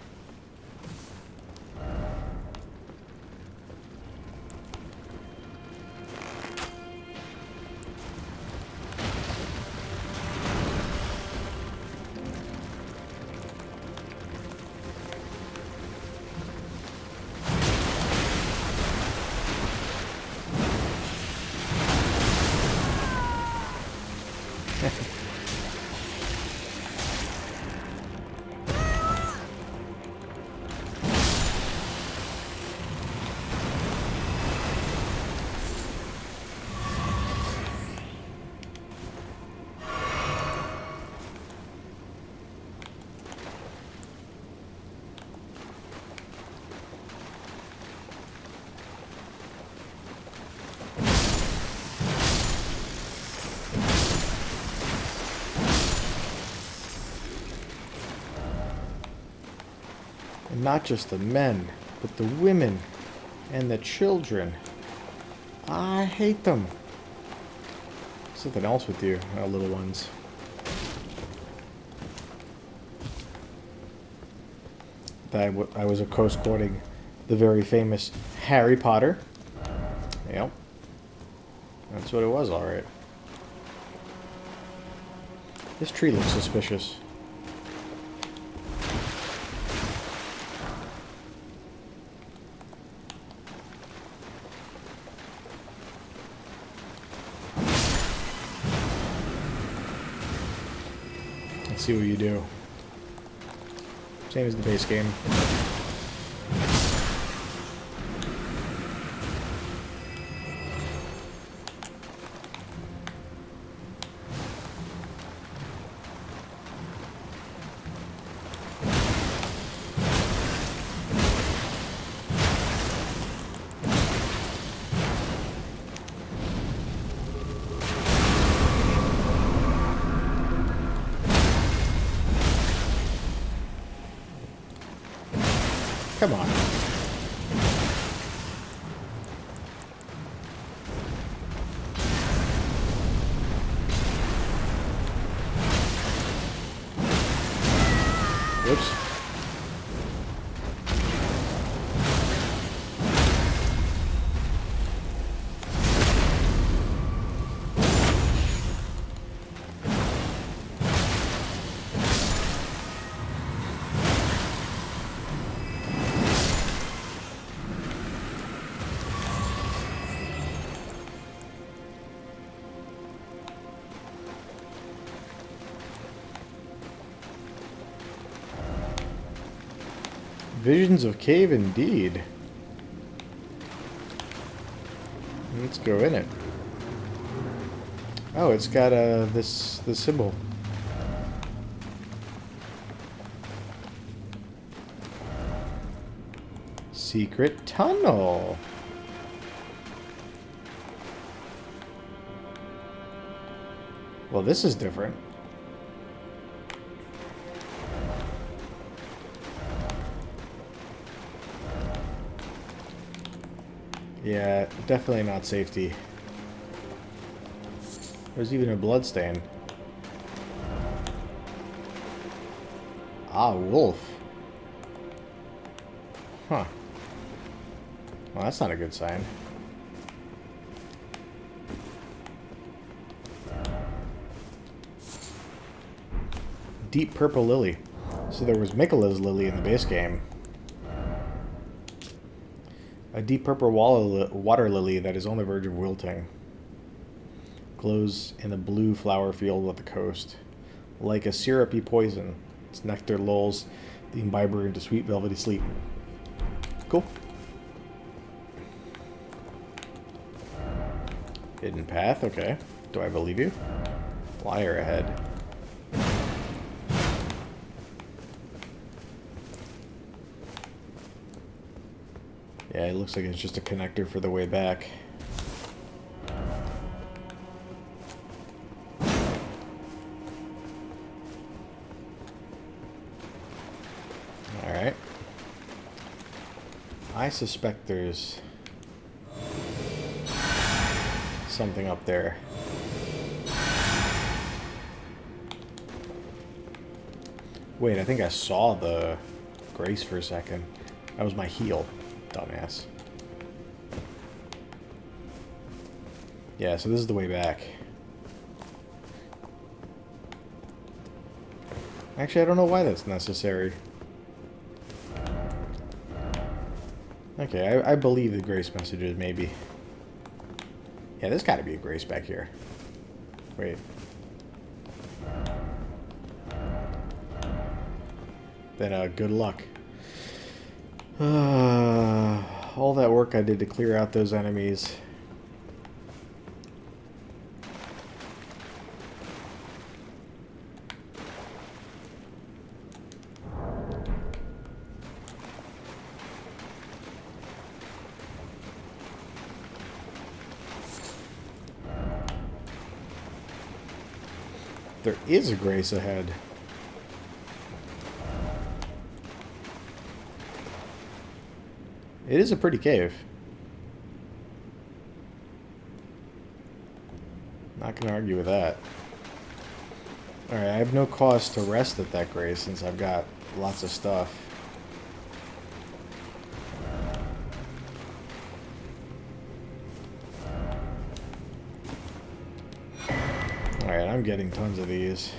[SPEAKER 1] not just the men, but the women and the children. I hate them. Something else with you, little ones. I was, of course, quoting the very famous Harry Potter. Yep. That's what it was, alright. This tree looks suspicious. Let's see what you do. Same as the base game. Come on. Whoops. Visions of cave indeed. Let's go in it. Oh, it's got the symbol. Secret tunnel. Well, this is different. Yeah, definitely not safety. There's even a blood stain. Ah, wolf. Huh. Well, that's not a good sign. Deep purple lily. So there was Mikola's lily in the base game. A deep purple water lily that is on the verge of wilting. Glows in a blue flower field at the coast. Like a syrupy poison, its nectar lulls the imbiber into sweet velvety sleep. Cool. Hidden path, okay. Do I believe you? Flyer ahead. Yeah, it looks like it's just a connector for the way back. Alright. I suspect there's something up there. Wait, I think I saw the Grace for a second. That was my heel. Dumbass. Yeah, so this is the way back. Actually, I don't know why that's necessary. Okay, I believe the Grace messages, maybe. Yeah, there's gotta be a Grace back here. Wait. Then, good luck. All that work I did to clear out those enemies. There is a Grace ahead. It is a pretty cave. Not gonna argue with that. Alright, I have no cause to rest at that grave since I've got lots of stuff. Alright, I'm getting tons of these.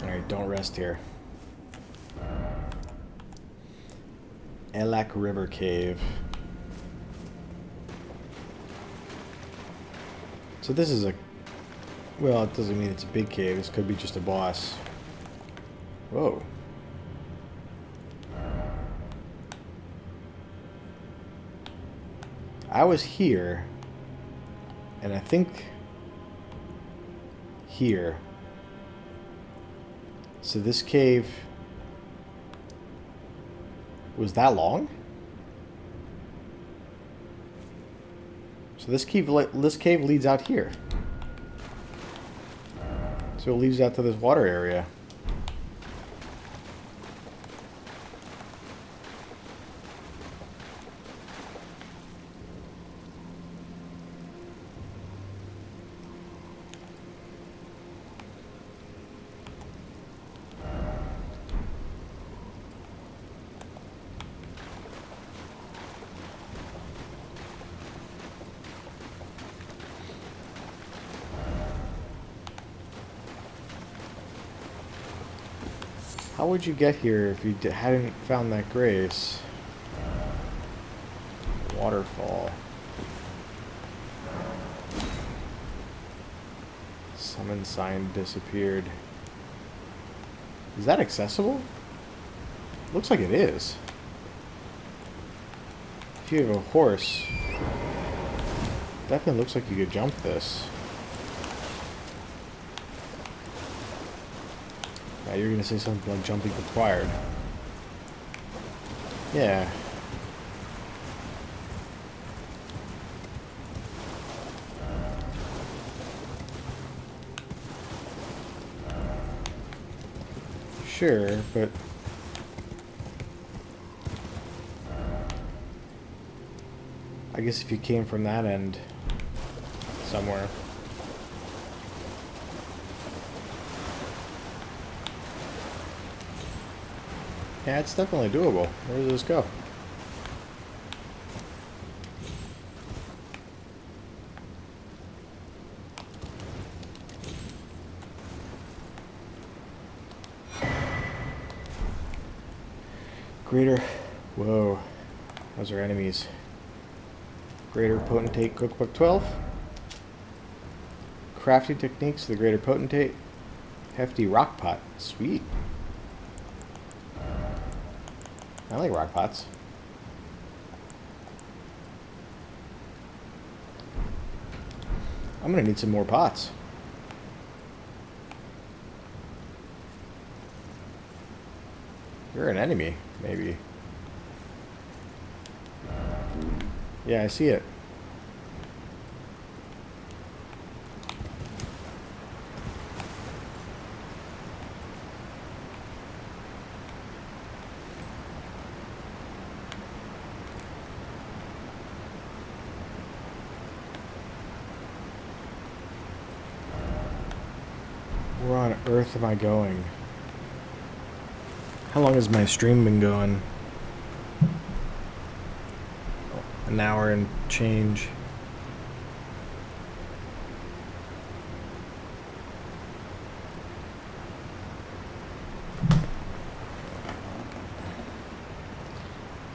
[SPEAKER 1] Alright, don't rest here. Elak River Cave. So this is a... Well, it doesn't mean it's a big cave. This could be just a boss. Whoa. I was here. And I think... here. So this cave... was that long? So this cave leads out here. So it leads out to this water area. How would you get here if you hadn't found that grace? Waterfall. Summon sign disappeared. Is that accessible? Looks like it is. If you have a horse, definitely looks like you could jump this. Yeah, you're gonna say something like jumping required. Yeah. Sure, but I guess if you came from that end somewhere. Yeah, it's definitely doable. Where does this go? Greater... Whoa. Those are enemies. Greater Potentate Cookbook 12. Crafting techniques of the Greater Potentate. Hefty rock pot. Sweet. I like rock pots. I'm gonna need some more pots. You're an enemy, maybe. Yeah, I see it. Where on earth am I going? How long has my stream been going? An hour and change.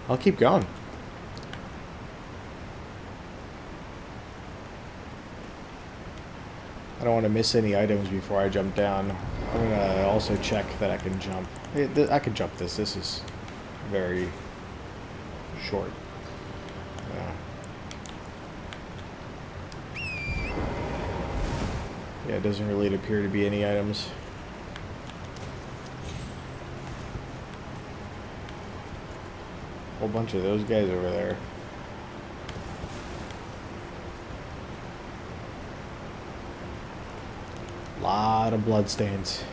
[SPEAKER 1] I'll keep going. I don't want to miss any items before I jump down. I'm gonna also check that I can jump. I can jump this. This is very short. Yeah, it doesn't really appear to be any items. bunch of those guys over there. Lot of bloodstains.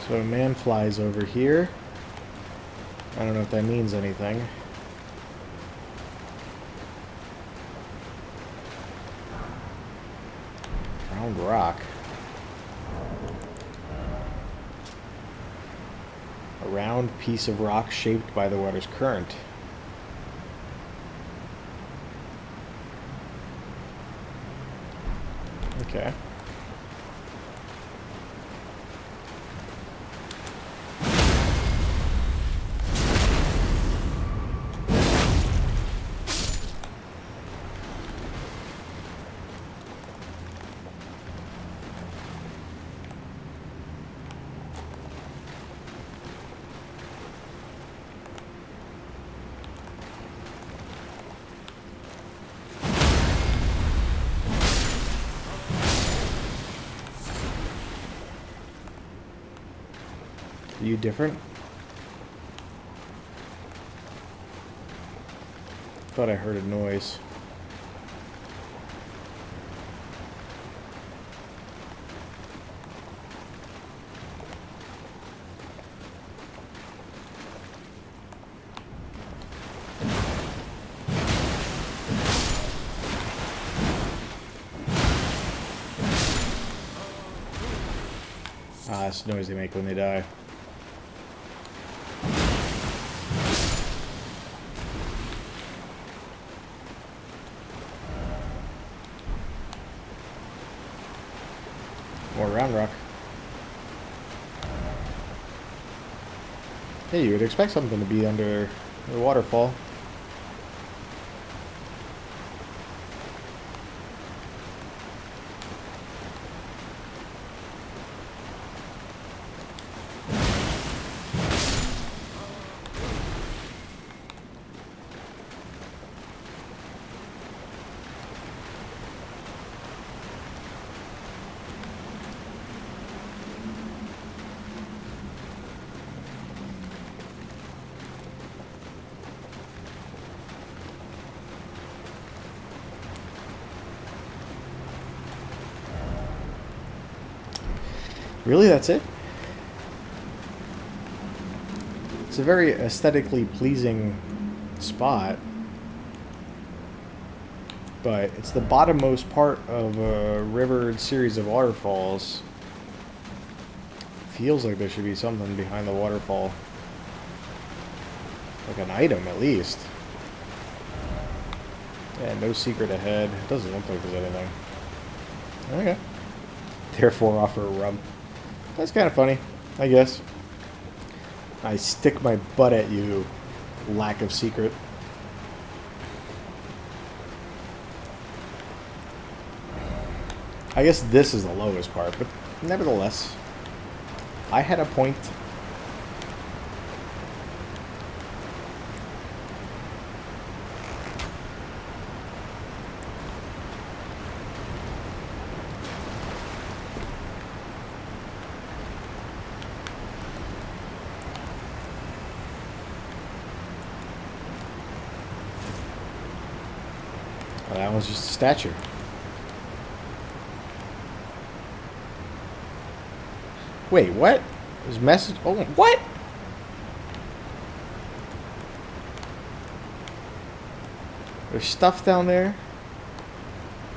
[SPEAKER 1] So a man flies over here. I don't know if that means anything. Round rock. A round piece of rock shaped by the water's current. Okay. Are you different? Thought I heard a noise. Ah, that's the noise they make when they die. More round rock. Hey, you would expect something to be under the waterfall. Really, that's it? It's a very aesthetically pleasing spot, but it's the bottommost part of a rivered series of waterfalls. Feels like there should be something behind the waterfall. Like an item, at least. Yeah, no secret ahead. It doesn't look like there's anything. Okay. Therefore, offer a rump. That's kind of funny, I guess. I stick my butt at you, lack of secret. I guess this is the lowest part, but nevertheless, I had a point. Well, that was just a statue. Wait, what? There's message. Oh, what? There's stuff down there?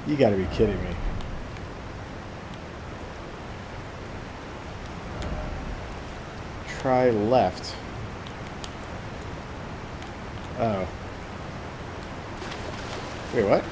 [SPEAKER 1] You gotta be kidding me. Try left. Oh. Wait, what?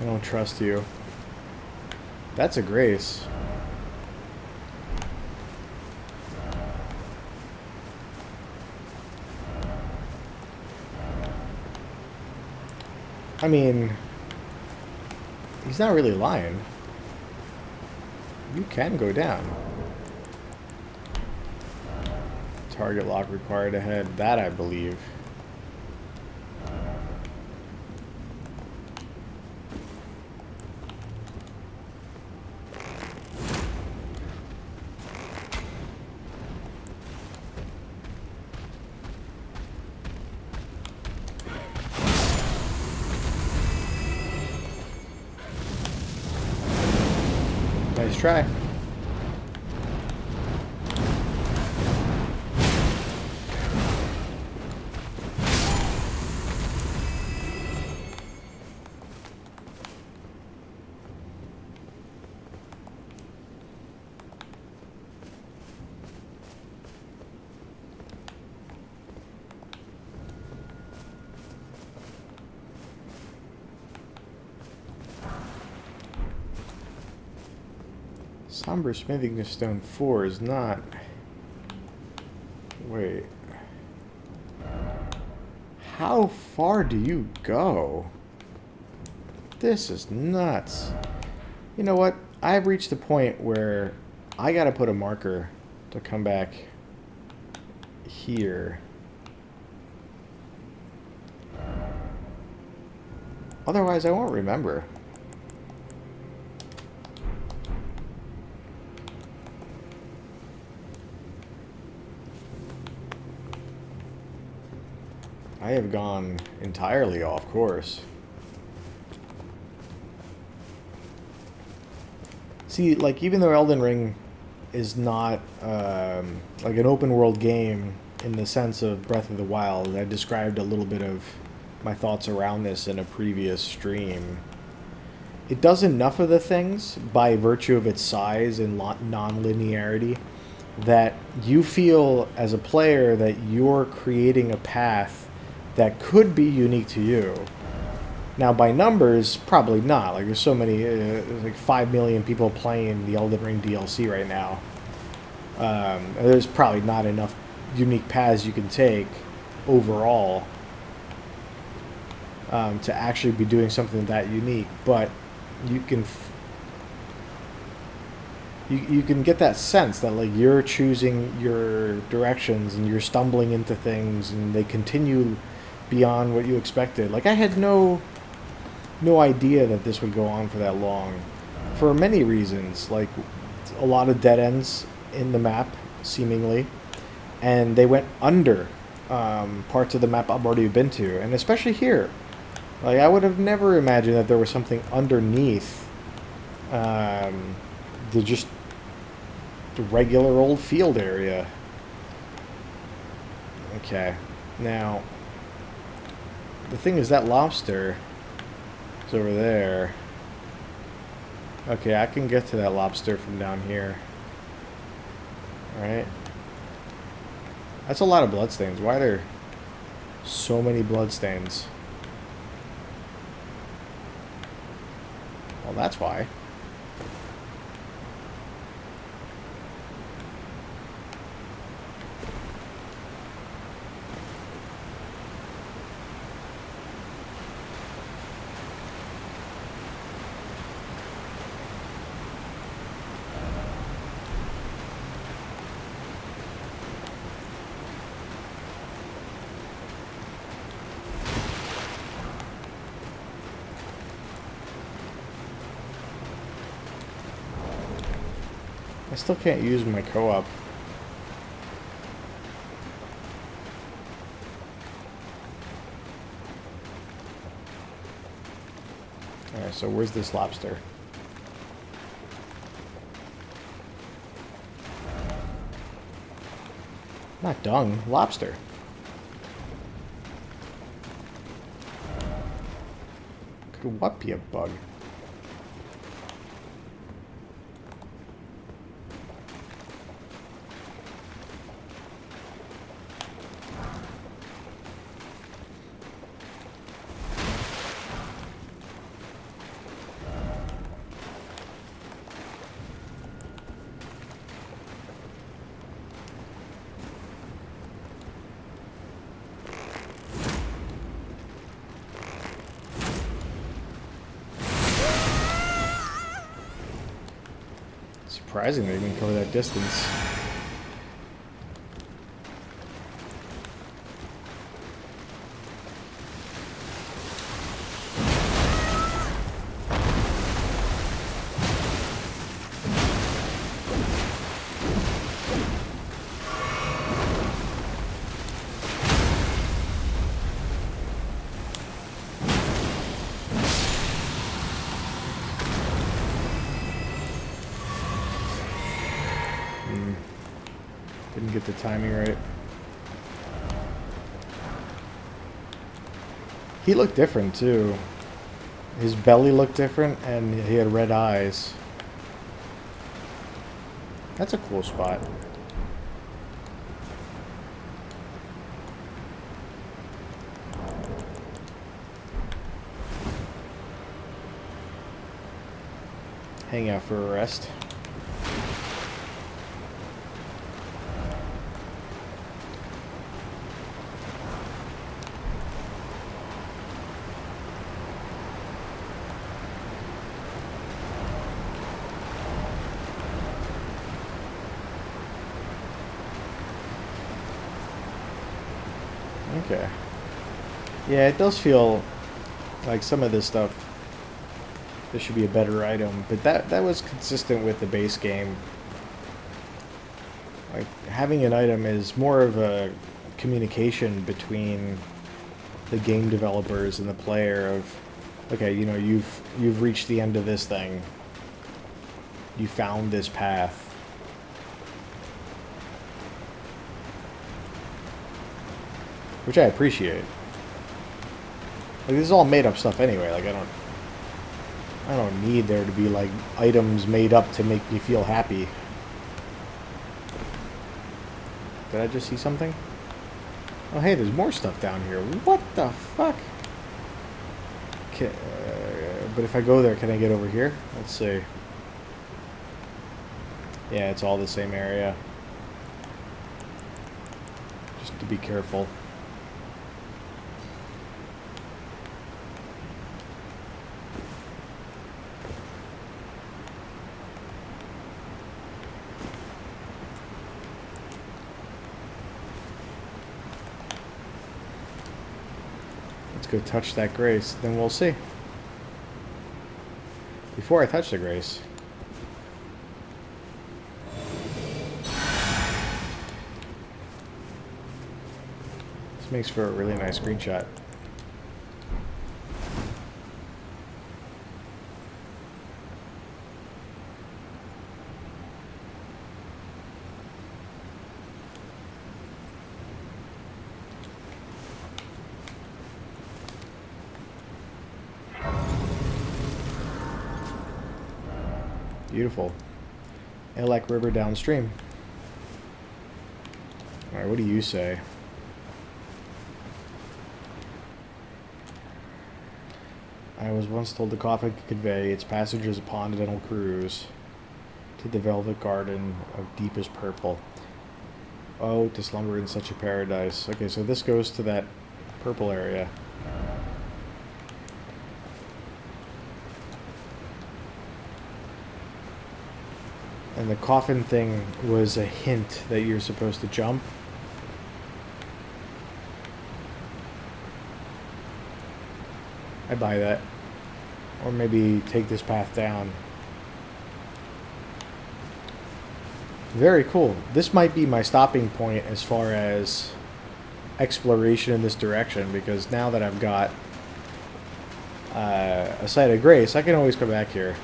[SPEAKER 1] don't trust you. That's a grace. I mean, he's not really lying. You can go down. Target lock required ahead. That I believe. Nice try. Somber Smithing Stone 4 is not... Wait. How far do you go? This is nuts. You know what? I've reached the point where I gotta put a marker to come back here. Otherwise, I won't remember. I have gone entirely off course. See, like, even though Elden Ring is not like an open world game in the sense of Breath of the Wild, I described a little bit of my thoughts around this in a previous stream. It does enough of the things by virtue of its size and non-linearity that you feel as a player that you're creating a path that could be unique to you. Now, by numbers, probably not. Like, there's so many, there's like 5 million people playing the Elden Ring DLC right now. There's probably not enough unique paths you can take overall to actually be doing something that unique. But you can you can get that sense that, like, you're choosing your directions and you're stumbling into things and they continue beyond what you expected. Like, I had no idea that this would go on for that long, for many reasons. Like, a lot of dead ends in the map, seemingly, and they went under parts of the map I've already been to, and especially here. Like, I would have never imagined that there was something underneath the regular old field area. Okay, now the thing is, that lobster is over there. Okay, I can get to that lobster from down here. Alright. That's a lot of bloodstains. Why are there so many bloodstains? Well, that's why. I still can't use my co-op. Alright, so where's this lobster? Not dung, lobster. Could what be a bug? surprising they didn't cover that distance. Didn't get the timing right. He looked different too. His belly looked different and he had red eyes. That's a cool spot. Hang out for a rest. Okay. Yeah, it does feel like some of this stuff, this should be a better item, but that was consistent with the base game. Like, having an item is more of a communication between the game developers and the player of, okay, you know, you've reached the end of this thing. You found this path. Which I appreciate. Like, this is all made up stuff anyway. Like, I don't need there to be like items made up to make me feel happy. Did I just see something? Oh, hey, there's more stuff down here. What the fuck? Okay, but if I go there, can I get over here? Let's see. Yeah, it's all the same area. Just to be careful. Let's go touch that grace, then we'll see. Before I touch the grace. This makes for a really nice screenshot. Beautiful. Elec River downstream. Alright, what do you say? I was once told the coffin could convey its passengers upon a dental cruise to the velvet garden of deepest purple. Oh, to slumber in such a paradise. Okay, so this goes to that purple area. And the coffin thing was a hint that you're supposed to jump. I buy that. Or maybe take this path down. Very cool. This might be my stopping point as far as exploration in this direction, because now that I've got a site of grace, I can always come back here.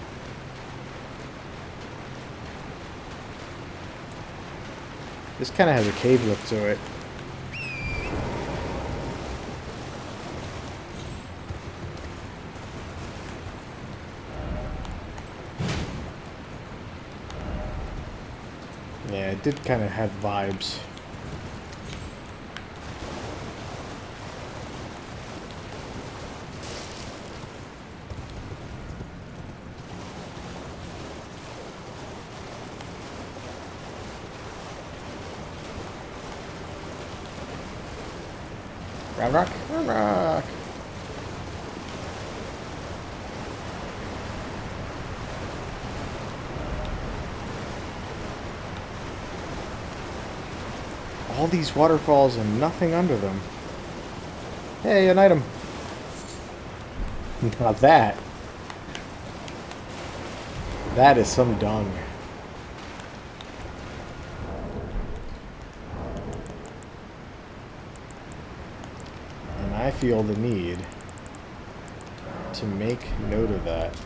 [SPEAKER 1] This kind of has a cave look to it. Yeah, it did kind of have vibes. Round rock, round rock. All these waterfalls and nothing under them. Hey, an item. Now that is some dung. And I feel the need to make note of that.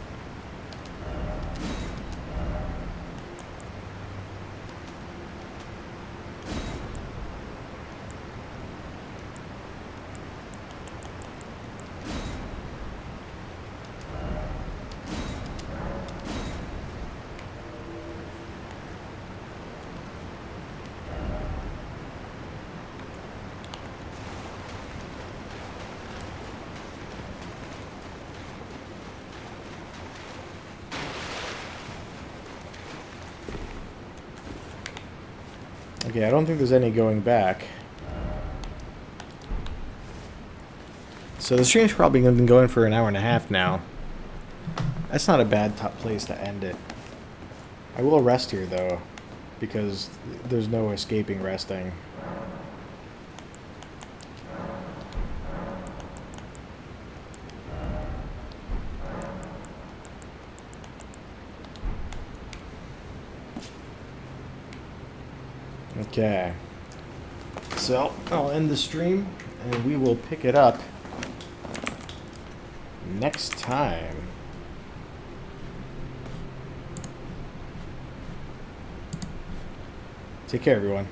[SPEAKER 1] Okay, I don't think there's any going back. So the stream's probably been going for an hour and a half now. That's not a bad top place to end it. I will rest here, though, because there's no escaping resting. Okay. So, I'll end the stream, and we will pick it up next time. Take care, everyone.